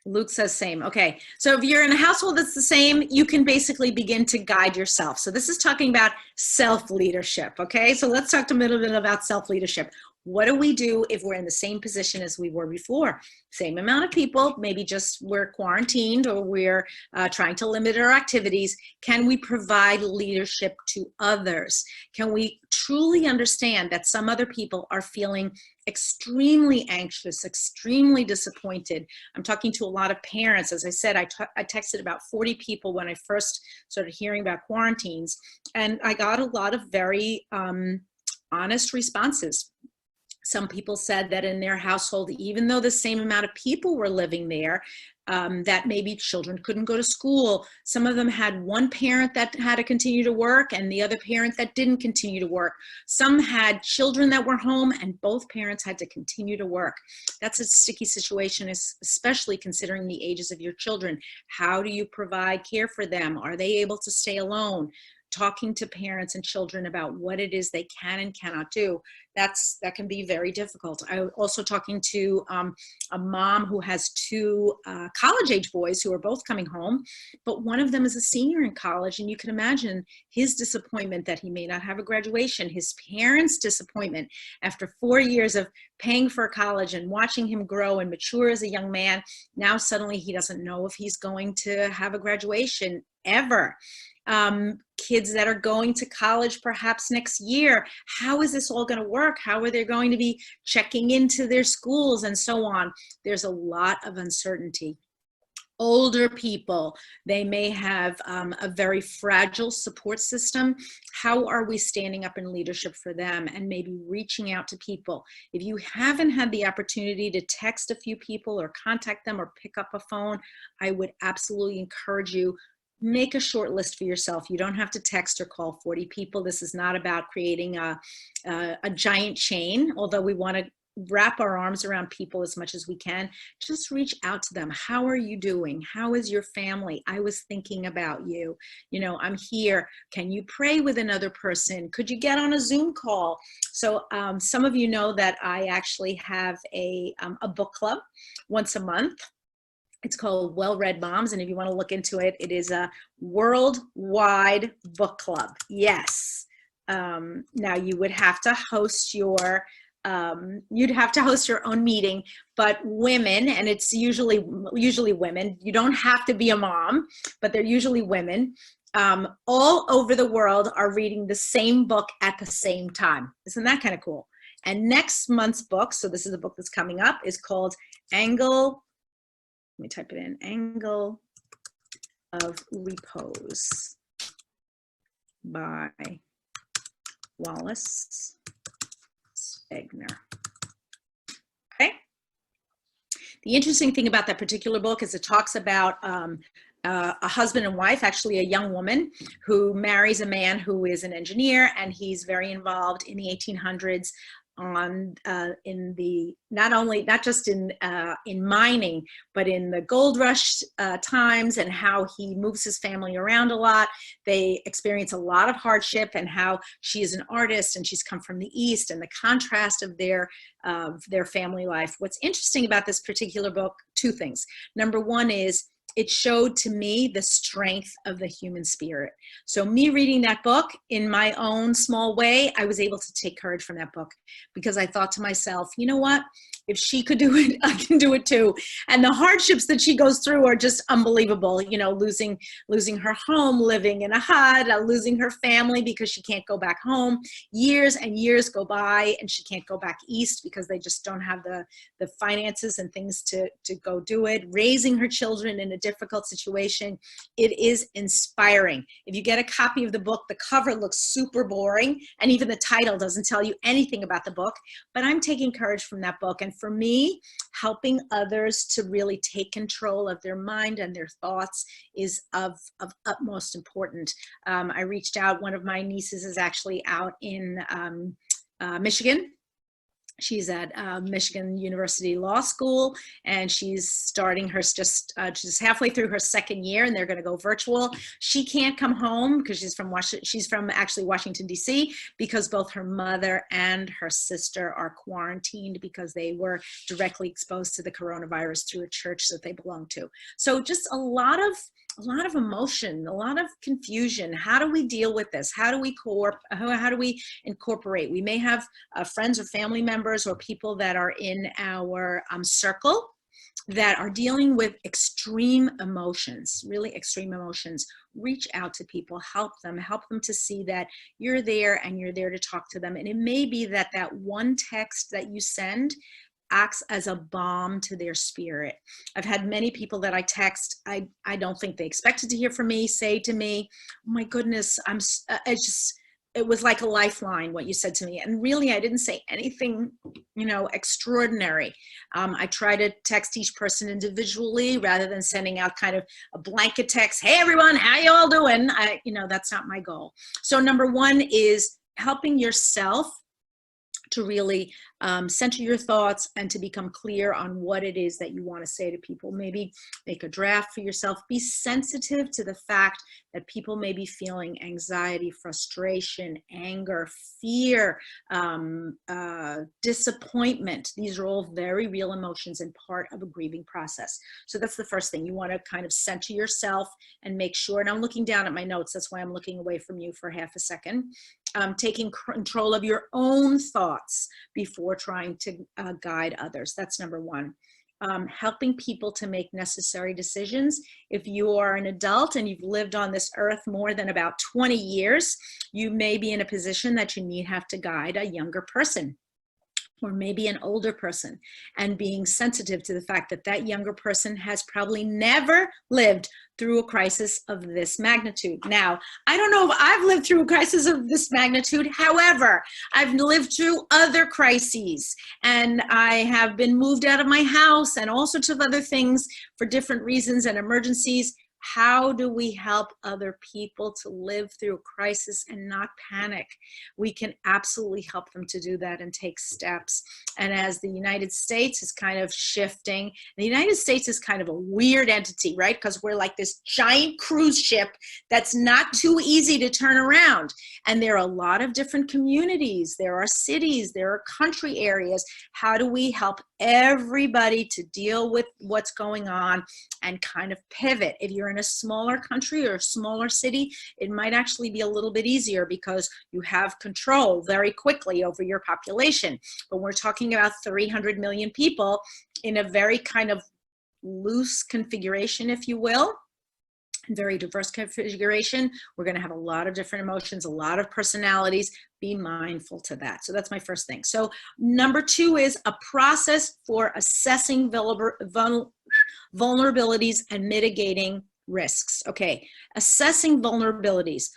Luke says same. Okay, so if you're in a household that's the same, you can basically begin to guide yourself. So this is talking about self-leadership, okay? So let's talk a little bit about self-leadership. What do we do if we're in the same position as we were before? Same amount of people, maybe just we're quarantined or we're trying to limit our activities. Can we provide leadership to others? Can we truly understand that some other people are feeling extremely anxious, extremely disappointed? I'm talking to a lot of parents. As I said, I texted about 40 people when I first started hearing about quarantines, and I got a lot of very honest responses. Some people said that in their household, even though the same amount of people were living there, that maybe children couldn't go to school. Some of them had one parent that had to continue to work and the other parent that didn't continue to work. Some had children that were home and both parents had to continue to work. That's a sticky situation, especially considering the ages of your children. How do you provide care for them? Are they able to stay alone? Talking to parents and children about what it is they can and cannot do, that can be very difficult. I was also talking to a mom who has 2 college-age boys who are both coming home, but one of them is a senior in college, and you can imagine his disappointment that he may not have a graduation, his parents' disappointment after 4 years of paying for college and watching him grow and mature as a young man. Now suddenly he doesn't know if he's going to have a graduation ever. Kids that are going to college perhaps next year. How is this all going to work? How are they going to be checking into their schools and so on? There's a lot of uncertainty. older people, they may have a very fragile support system. How are we standing up in leadership for them and maybe reaching out to people? If you haven't had the opportunity to text a few people or contact them or pick up a phone, I would absolutely encourage you, make a short list for yourself. You don't have to text or call 40 people. This is not about creating a giant chain, although we want to wrap our arms around people as much as we can. Just reach out to them. How are you doing? How is your family? I was thinking about you. You know, I'm here. Can you pray with another person? Could you get on a Zoom call? So some of you know that I actually have a book club once a month. It's called Well-Read Moms, and if you want to look into it, it is a worldwide book club. Yes. Now you would have to host your you'd have to host your own meeting, but women, and it's usually women, you don't have to be a mom, but they're usually women, all over the world are reading the same book at the same time. Isn't that kind of cool? And next month's book, so this is the book that's coming up, is called Angle, let me type it in, Angle of Repose by Wallace Spegner. Okay. The interesting thing about that particular book is it talks about a husband and wife, actually a young woman who marries a man who is an engineer, and he's very involved in the 1800s on in the not just in mining, but in the gold rush times, and how he moves his family around a lot. They experience a lot of hardship, and how she is an artist and she's come from the East, and the contrast of their family life. What's interesting about this particular book, two things. Number one is it showed to me the strength of the human spirit. So me reading that book in my own small way, I was able to take courage from that book, because I thought to myself, you know what? If she could do it, I can do it too. And the hardships that she goes through are just unbelievable. You know, losing her home, living in a hut, losing her family because she can't go back home. Years and years go by and she can't go back east because they just don't have the finances and things to go do it. Raising her children in a difficult situation. It is inspiring. If you get a copy of the book, the cover looks super boring, and even the title doesn't tell you anything about the book, but I'm taking courage from that book. And for me, helping others to really take control of their mind and their thoughts is of utmost importance. I reached out, one of my nieces is actually out in Michigan. She's at Michigan University Law School, and she's starting her just halfway through her second year, and they're going to go virtual. She can't come home because she's from actually Washington, D.C., because both her mother and her sister are quarantined because they were directly exposed to the coronavirus through a church that they belong to. So just a lot of emotion, a lot of confusion. How do we deal with this? How do we incorporate? We may have friends or family members or people that are in our circle that are dealing with extreme emotions, really extreme emotions. Reach out to people, help them to see that you're there and you're there to talk to them. And it may be that one text that you send acts as a balm to their spirit. I've had many people that I text, I don't think they expected to hear from me, say to me, oh my goodness, it was like a lifeline what you said to me. And really, I didn't say anything, extraordinary. I try to text each person individually rather than sending out kind of a blanket text. Hey everyone, how you all doing? That's not my goal. So number one is helping yourself to really center your thoughts and to become clear on what it is that you want to say to people. Maybe make a draft for yourself. Be sensitive to the fact that people may be feeling anxiety, frustration, anger, fear, disappointment. These are all very real emotions and part of a grieving process. So that's the first thing. You want to kind of center yourself and make sure, and I'm looking down at my notes, that's why I'm looking away from you for half a second. Taking control of your own thoughts before trying to guide others. That's number one. Helping people to make necessary decisions. If you are an adult and you've lived on this earth more than about 20 years, you may be in a position that you have to guide a younger person. or maybe an older person, and being sensitive to the fact that that younger person has probably never lived through a crisis of this magnitude. Now, I don't know if I've lived through a crisis of this magnitude. However, I've lived through other crises, and I have been moved out of my house and all sorts of other things for different reasons and emergencies. How do we help other people to live through a crisis and not panic? We can absolutely help them to do that and take steps. And as the United States is kind of shifting, the United States is kind of a weird entity, right? Because we're like this giant cruise ship that's not too easy to turn around. And there are a lot of different communities. There are cities, there are country areas. How do we help everybody to deal with what's going on and kind of pivot? If you're in a smaller country or a smaller city, it might actually be a little bit easier because you have control very quickly over your population. But we're talking about 300 million people in a very kind of loose configuration, if you will. Very diverse configuration. We're going to have a lot of different emotions, a lot of personalities. Be mindful to that. So that's my first thing. So number 2 is a process for assessing vulnerabilities and mitigating risks. Okay, assessing vulnerabilities.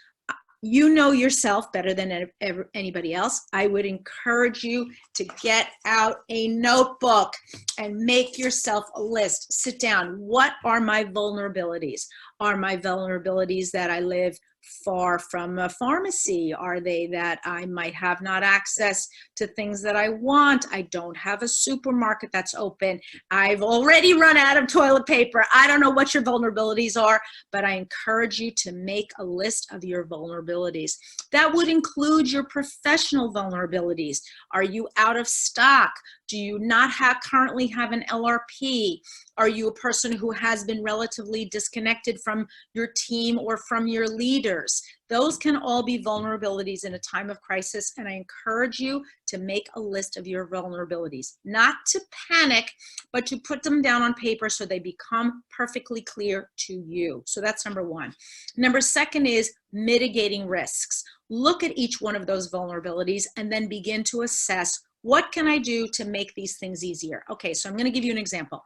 You know yourself better than anybody else. I would encourage you to get out a notebook and make yourself a list. Sit down. What are my vulnerabilities? Are my vulnerabilities that I live far from a pharmacy? Are they that I might have not access to things that I want? I don't have a supermarket that's open. I've already run out of toilet paper. I don't know what your vulnerabilities are, but I encourage you to make a list of your vulnerabilities. That would include your professional vulnerabilities. Are you out of stock? Do you not currently have an LRP? Are you a person who has been relatively disconnected from your team or from your leaders? Those can all be vulnerabilities in a time of crisis, and I encourage you to make a list of your vulnerabilities. Not to panic, but to put them down on paper so they become perfectly clear to you. So that's number 1. Number 2 is mitigating risks. Look at each one of those vulnerabilities and then begin to assess, what can I do to make these things easier? Okay, so I'm going to give you an example.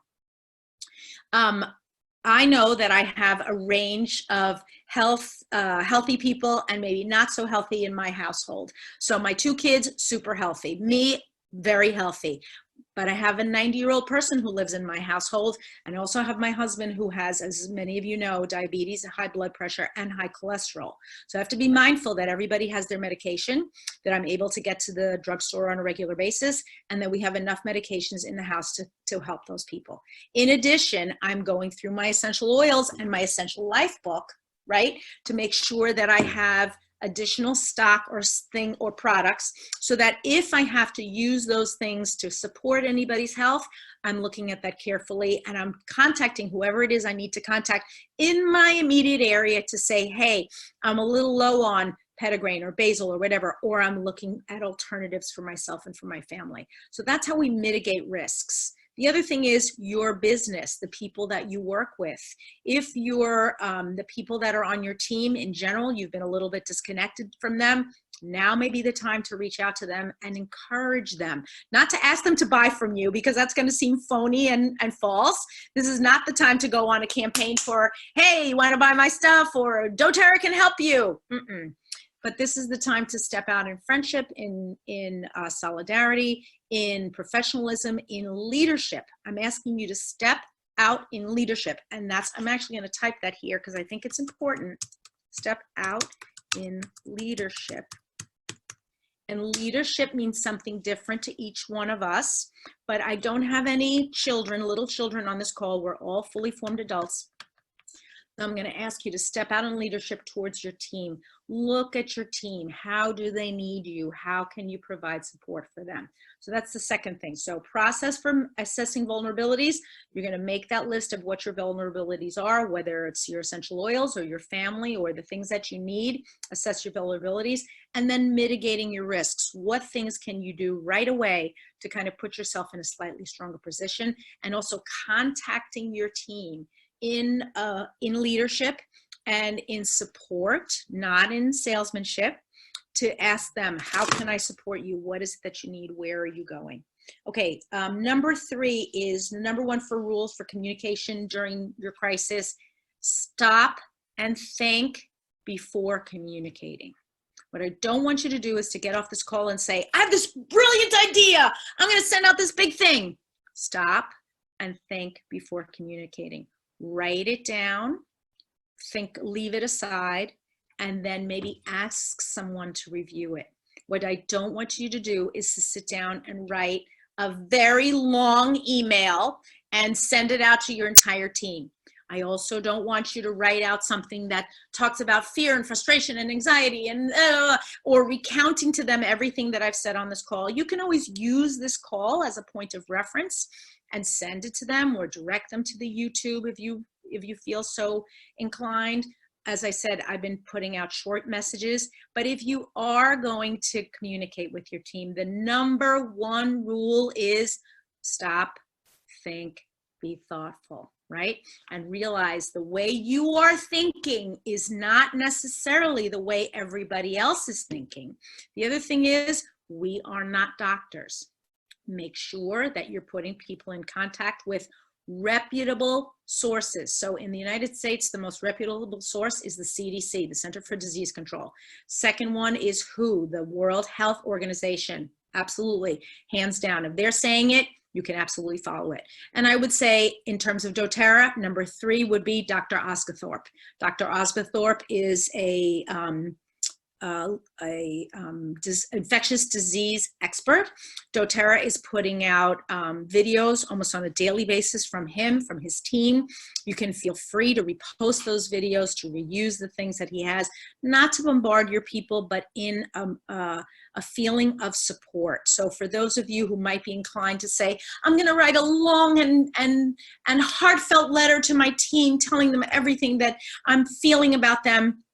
I know that I have a range of healthy people and maybe not so healthy in my household. So my 2 kids, super healthy. Me, very healthy. But I have a 90-year-old person who lives in my household, and I also have my husband who has, as many of you know, diabetes, high blood pressure, and high cholesterol. So I have to be mindful that everybody has their medication, that I'm able to get to the drugstore on a regular basis, and that we have enough medications in the house to help those people. In addition, I'm going through my essential oils and my essential life book, right, to make sure that I have additional stock or products, so that if I have to use those things to support anybody's health, I'm looking at that carefully, and I'm contacting whoever it is I need to contact in my immediate area to say, hey, I'm a little low on Petitgrain or basil or whatever, or I'm looking at alternatives for myself and for my family. So that's how we mitigate risks. The other thing is your business, the people that you work with. If you're the people that are on your team in general, you've been a little bit disconnected from them, now may be the time to reach out to them and encourage them. Not to ask them to buy from you, because that's going to seem phony and false. This is not the time to go on a campaign for, hey, you want to buy my stuff, or doTerra can help you. But this is the time to step out in friendship, in solidarity, in professionalism, in leadership. I'm asking you to step out in leadership. And I'm actually going to type that here because I think it's important. Step out in leadership. And leadership means something different to each one of us. But I don't have any children, little children on this call. We're all fully formed adults. I'm going to ask you to step out in leadership towards your team. Look at your team. How do they need you? How can you provide support for them? So that's the second thing. So process for assessing vulnerabilities. You're going to make that list of what your vulnerabilities are, whether it's your essential oils or your family or the things that you need. Assess your vulnerabilities, and then mitigating your risks. What things can you do right away to kind of put yourself in a slightly stronger position, and also contacting your team in leadership and in support, not in salesmanship, to ask them, how can I support you? What is it that you need? Where are you going? Okay, number 3 is the number 1 for rules for communication during your crisis. Stop and think before communicating. What I don't want you to do is to get off this call and say, I have this brilliant idea. I'm going to send out this big thing. Stop and think before communicating. Write it down, think, leave it aside, and then maybe ask someone to review it. What I don't want you to do is to sit down and write a very long email and send it out to your entire team. I also don't want you to write out something that talks about fear and frustration and anxiety and or recounting to them everything that I've said on this call. You can always use this call as a point of reference and send it to them or direct them to the YouTube if you feel so inclined. As I said, I've been putting out short messages, but if you are going to communicate with your team, the number 1 rule is stop, think, be thoughtful, right? And realize the way you are thinking is not necessarily the way everybody else is thinking. The other thing is, we are not doctors. Make sure that you're putting people in contact with reputable sources. So in the United States, the most reputable source is the CDC, the Center for Disease Control. Second one is WHO, the World Health Organization. Absolutely, hands down. If they're saying it, you can absolutely follow it. And I would say in terms of doTerra, number 3 would be Dr. Osgothorpe. Dr. Osgothorpe is a infectious disease expert. doTerra is putting out videos almost on a daily basis from him, from his team. You can feel free to repost those videos, to reuse the things that he has, not to bombard your people, but in a feeling of support. So for those of you who might be inclined to say, I'm going to write a long and heartfelt letter to my team telling them everything that I'm feeling about them,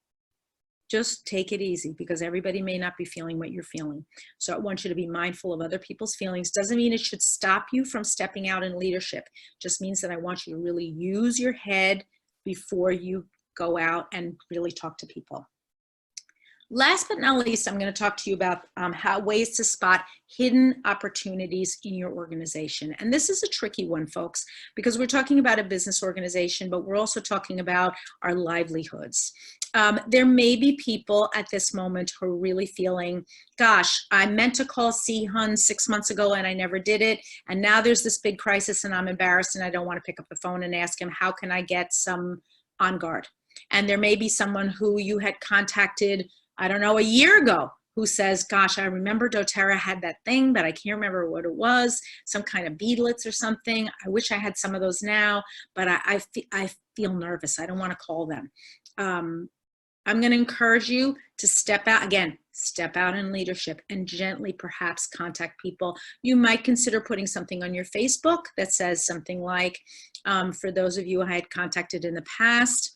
just take it easy, because everybody may not be feeling what you're feeling. So I want you to be mindful of other people's feelings. Doesn't mean it should stop you from stepping out in leadership. Just means that I want you to really use your head before you go out and really talk to people. Last but not least, I'm going to talk to you about ways to spot hidden opportunities in your organization. And this is a tricky one, folks, because we're talking about a business organization, but we're also talking about our livelihoods. There may be people at this moment who are really feeling, gosh, I meant to call C-Hun 6 months ago and I never did it. And now there's this big crisis and I'm embarrassed and I don't want to pick up the phone and ask him, how can I get some on guard? And there may be someone who you had contacted, I don't know, a year ago, who says, gosh, I remember doTerra had that thing, but I can't remember what it was, some kind of beadlets or something. I wish I had some of those now, but I feel nervous. I don't want to call them. I'm going to encourage you to step out, again, step out in leadership and gently perhaps contact people. You might consider putting something on your Facebook that says something like, for those of you I had contacted in the past,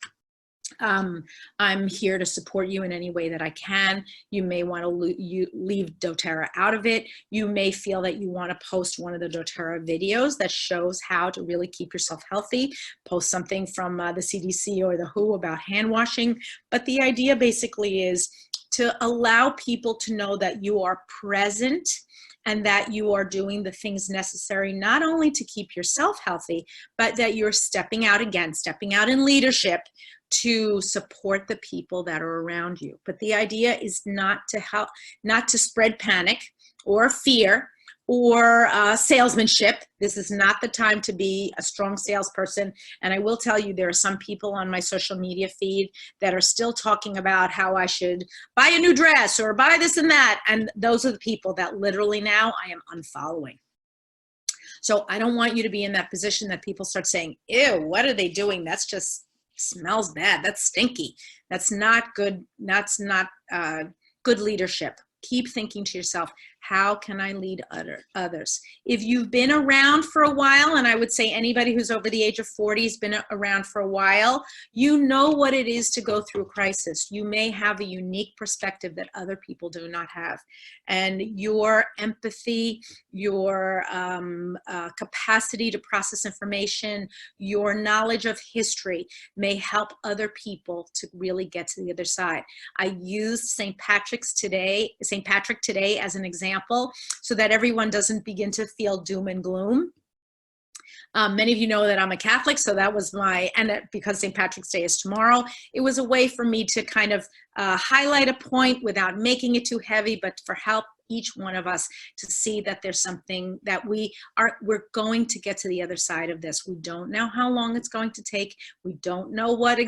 I'm here to support you in any way that I can. You may want to leave doTerra out of it. You may feel that you want to post one of the doTerra videos that shows how to really keep yourself healthy. Post something from the CDC or the WHO about hand washing. But the idea basically is to allow people to know that you are present and that you are doing the things necessary, not only to keep yourself healthy, but that you're stepping out again, stepping out in leadership to support the people that are around you. But the idea is not to help, not to spread panic or fear or salesmanship. This is not the time to be a strong salesperson. And I will tell you, there are some people on my social media feed that are still talking about how I should buy a new dress or buy this and that. And those are the people that literally now I am unfollowing. So I don't want you to be in that position that people start saying, ew, what are they doing? That's just smells bad. That's stinky. That's not good. That's not good leadership. Keep thinking to yourself, how can I lead others? If you've been around for a while, and I would say anybody who's over the age of 40 has been around for a while, you know what it is to go through a crisis. You may have a unique perspective that other people do not have. And your empathy, your capacity to process information, your knowledge of history may help other people to really get to the other side. I used St. Patrick today as an example example so that everyone doesn't begin to feel doom and gloom. Many of you know that I'm a Catholic, so that was and because St. Patrick's Day is tomorrow, it was a way for me to kind of highlight a point without making it too heavy, but for help each one of us to see that there's something that we're going to get to the other side of this. We don't know how long it's going to take. We don't know what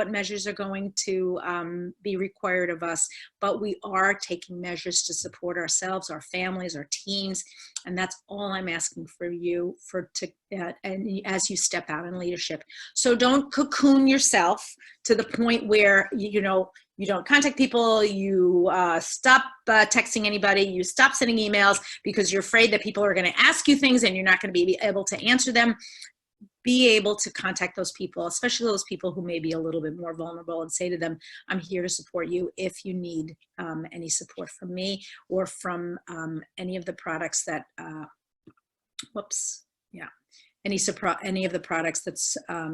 measures are going to be required of us, but we are taking measures to support ourselves, our families, our teams, and that's all I'm asking for you and as you step out in leadership. So don't cocoon yourself to the point where you don't contact people, you stop texting anybody, you stop sending emails because you're afraid that people are going to ask you things and you're not going to be able to answer them. Be able to contact those people, especially those people who may be a little bit more vulnerable, and say to them, I'm here to support you if you need any support from me or from any of the products that, any of the products that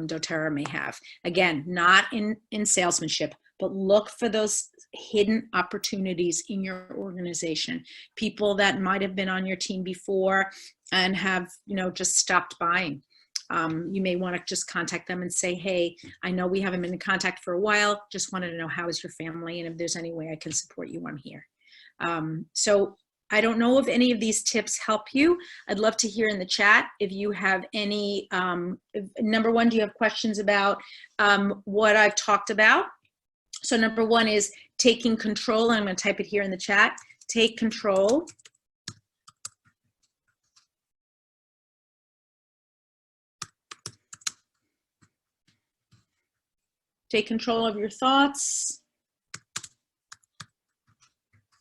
doTerra may have. Again, not in salesmanship, but look for those hidden opportunities in your organization. People that might have been on your team before and have, just stopped buying. You may want to just contact them and say, hey, I know we haven't been in contact for a while. Just wanted to know, how is your family? And if there's any way I can support you, I'm here. So I don't know if any of these tips help you. I'd love to hear in the chat if you have any, number one, do you have questions about what I've talked about? So number one is taking control. I'm going to type it here in the chat. Take control. Take control of your thoughts.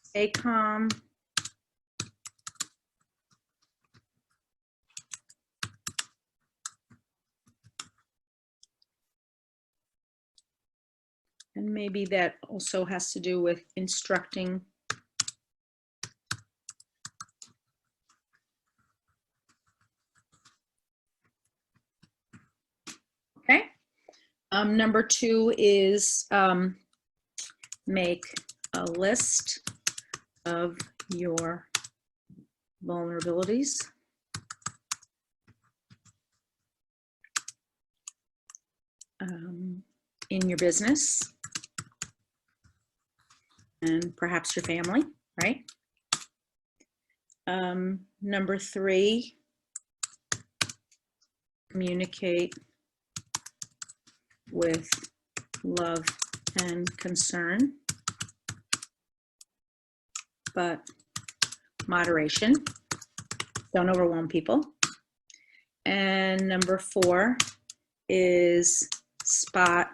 Stay calm. And maybe that also has to do with instructing. Okay. Number two is make a list of your vulnerabilities. In your business and perhaps your family, right? Number three, communicate with love and concern, but moderation. Don't overwhelm people. And number four is spot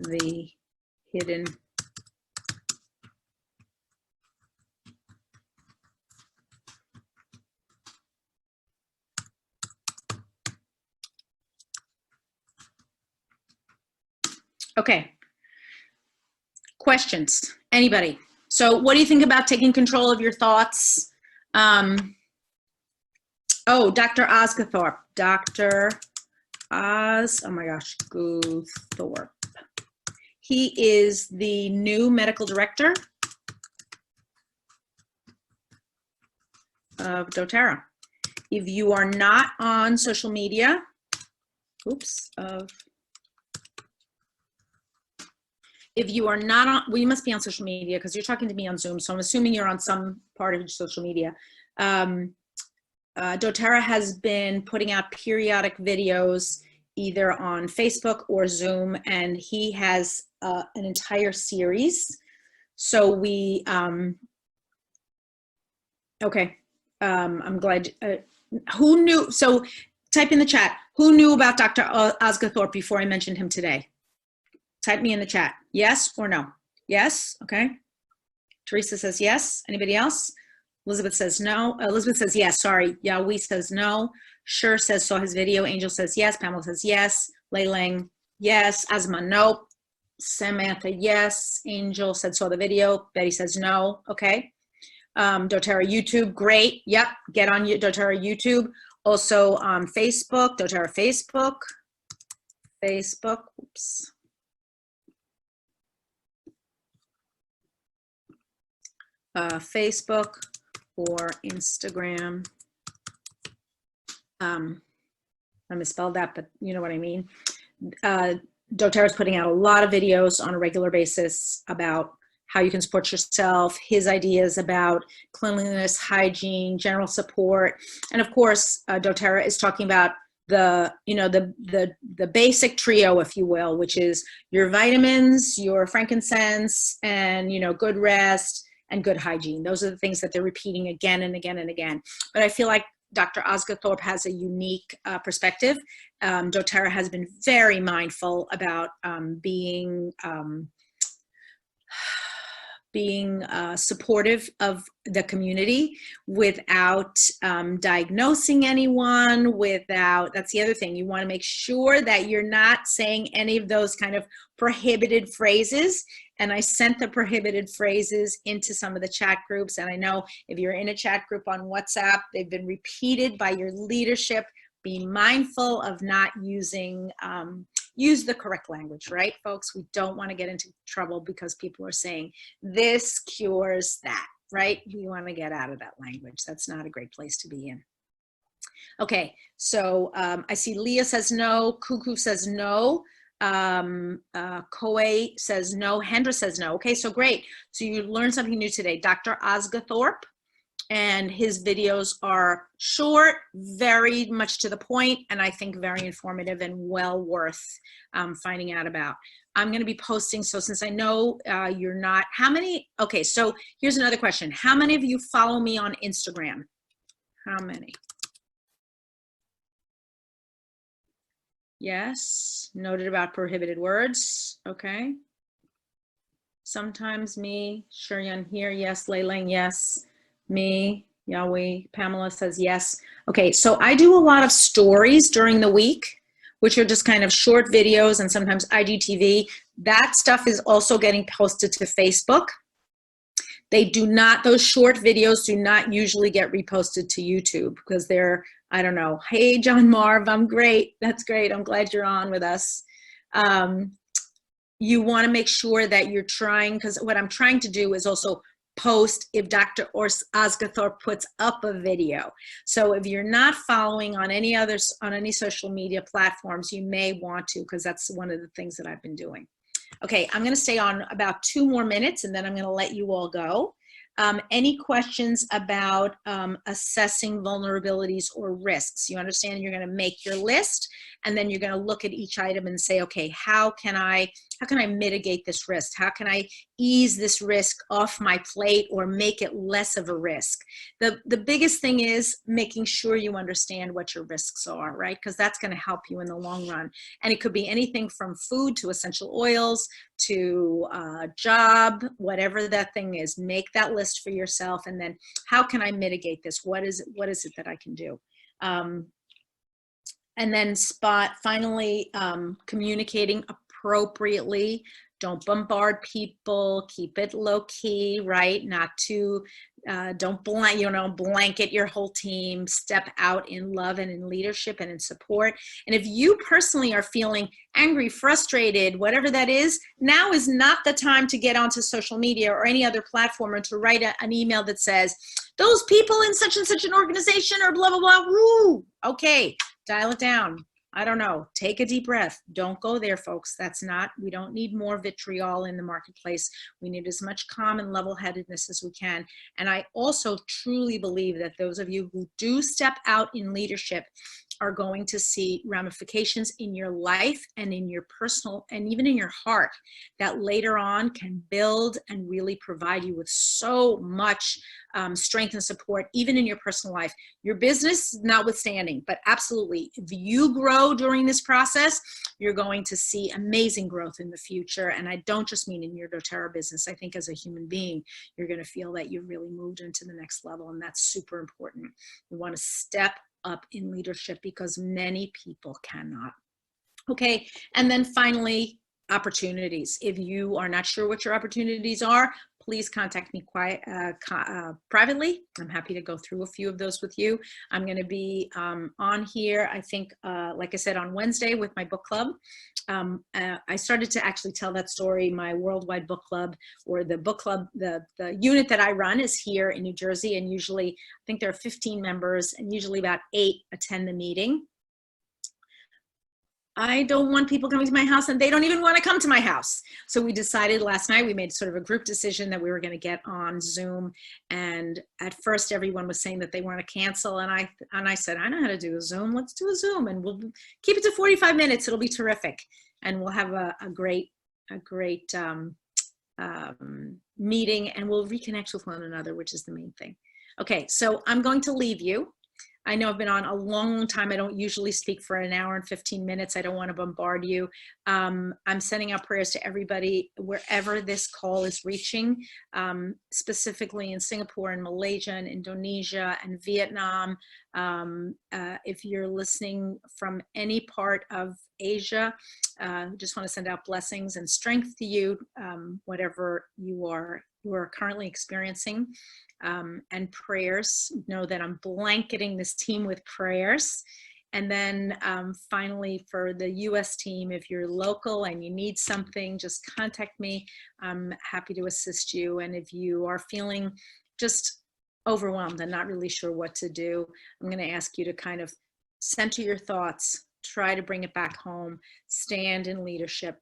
the hidden Okay. Questions? Anybody? So what do you think about taking control of your thoughts? Oh, Dr. Osgathorpe. Dr. Oh my gosh, Guthorpe. He is the new medical director of doTerra. If you are not on social media, if you are not on, well, you must be on social media because you're talking to me on Zoom, so I'm assuming you're on some part of social media. doTerra has been putting out periodic videos either on Facebook or Zoom, and he has an entire series. So we, okay, I'm glad, who knew, so type in the chat, who knew about Dr. Osgathorpe before I mentioned him today? Type me in the chat, yes or no? Yes, okay. Teresa says yes, anybody else? Elizabeth says no. Elizabeth says yes, sorry. Yahweh says no. Sure says saw his video. Angel says yes. Pamela says yes. Leilang, yes. Asma, no. Samantha, yes. Angel said saw the video. Betty says no. Okay. doTerra YouTube, great. Yep, get on doTerra YouTube. Also Facebook, doTerra Facebook. Facebook, oops. Facebook, or Instagram. I misspelled that, but you know what I mean. doTerra is putting out a lot of videos on a regular basis about how you can support yourself, his ideas about cleanliness, hygiene, general support. And of course, doTerra is talking about the basic trio, if you will, which is your vitamins, your frankincense, and good rest and good hygiene. Those are the things that they're repeating again and again and again. But I feel like Dr. Osgothorpe has a unique perspective. doTerra has been very mindful about being supportive of the community without diagnosing anyone, that's the other thing. You want to make sure that you're not saying any of those kind of prohibited phrases. And I sent the prohibited phrases into some of the chat groups. And I know if you're in a chat group on WhatsApp, they've been repeated by your leadership. Be mindful of not using, use the correct language, right, folks? We don't want to get into trouble because people are saying this cures that, right? We want to get out of that language. That's not a great place to be in. Okay, so I see Leah says no, Cuckoo says no, Koei says no, Hendra says no. Okay, so great. So you learned something new today. Dr. Osgothorpe, and his videos are short, very much to the point, and I think very informative and well worth finding out about. I'm going to be posting, so since I know you're not, okay, so here's another question. How many of you follow me on Instagram? How many? Yes, noted about prohibited words, okay. Sometimes me, Shuryan here, yes, Leilang, yes. Me, Yahweh, Pamela says yes. Okay, so I do a lot of stories during the week, which are just kind of short videos and sometimes IGTV. That stuff is also getting posted to Facebook. Those short videos do not usually get reposted to YouTube because they're, I don't know, hey, John Marv, I'm great. That's great. I'm glad you're on with us. You want to make sure that you're trying, because what I'm trying to do is also post if Dr. Osgothorpe puts up a video. So if you're not following on any social media platforms, you may want to, because that's one of the things that I've been doing. Okay, I'm going to stay on about 2 more minutes and then I'm going to let you all go. Any questions about assessing vulnerabilities or risks? You understand you're going to make your list and then you're going to look at each item and say, okay, how can I mitigate this risk? How can I ease this risk off my plate or make it less of a risk? The biggest thing is making sure you understand what your risks are, right? Because that's going to help you in the long run. And it could be anything from food to essential oils to job, whatever that thing is. Make that list for yourself and then how can I mitigate this? What is it that I can do? And then finally, communicating appropriately. Don't bombard people, keep it low key, right? Not too, don't blanket your whole team. Step out in love and in leadership and in support. And if you personally are feeling angry, frustrated, whatever that is, now is not the time to get onto social media or any other platform or to write an email that says, those people in such and such an organization or blah, blah, blah, woo. Okay, dial it down. I don't know, take a deep breath. Don't go there, folks. We don't need more vitriol in the marketplace. We need as much calm and level-headedness as we can. And I also truly believe that those of you who do step out in leadership are going to see ramifications in your life and in your personal and even in your heart that later on can build and really provide you with so much strength and support, even in your personal life. Your business notwithstanding, but absolutely, if you grow during this process, you're going to see amazing growth in the future. And I don't just mean in your doTerra business. I think as a human being, you're going to feel that you've really moved into the next level, and that's super important. You want to step up in leadership because many people cannot. Okay, and then finally, opportunities. If you are not sure what your opportunities are, please contact me privately. I'm happy to go through a few of those with you. I'm going to be on here, I think, like I said, on Wednesday with my book club. I started to actually tell that story. My worldwide book club, or the book club, the unit that I run is here in New Jersey, and usually I think there are 15 members, and usually about 8 attend the meeting. I don't want people coming to my house, and they don't even want to come to my house. So we decided last night, we made sort of a group decision that we were going to get on Zoom. And at first everyone was saying that they want to cancel. And I said, I know how to do a Zoom. Let's do a Zoom, and we'll keep it to 45 minutes. It'll be terrific. And we'll have a great meeting, and we'll reconnect with one another, which is the main thing. Okay, so I'm going to leave you. I know I've been on a long time. I don't usually speak for an hour and 15 minutes. I don't want to bombard you. I'm sending out prayers to everybody wherever this call is reaching, specifically in Singapore and Malaysia and Indonesia and Vietnam. If you're listening from any part of Asia, just want to send out blessings and strength to you, whatever you are currently experiencing. And prayers. Know that I'm blanketing this team with prayers. And then finally, for the US team, if you're local and you need something, just contact me. I'm happy to assist you. And if you are feeling just overwhelmed and not really sure what to do, I'm going to ask you to kind of center your thoughts, try to bring it back home, stand in leadership.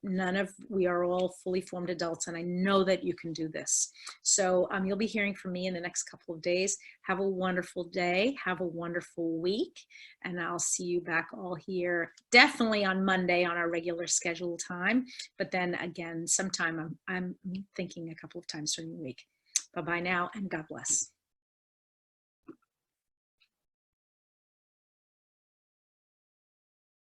We are all fully formed adults, and I know that you can do this. So you'll be hearing from me in the next couple of days. Have a wonderful day. Have a wonderful week. And I'll see you back all here definitely on Monday on our regular scheduled time. But then again, sometime I'm thinking a couple of times during the week. Bye-bye now, and God bless.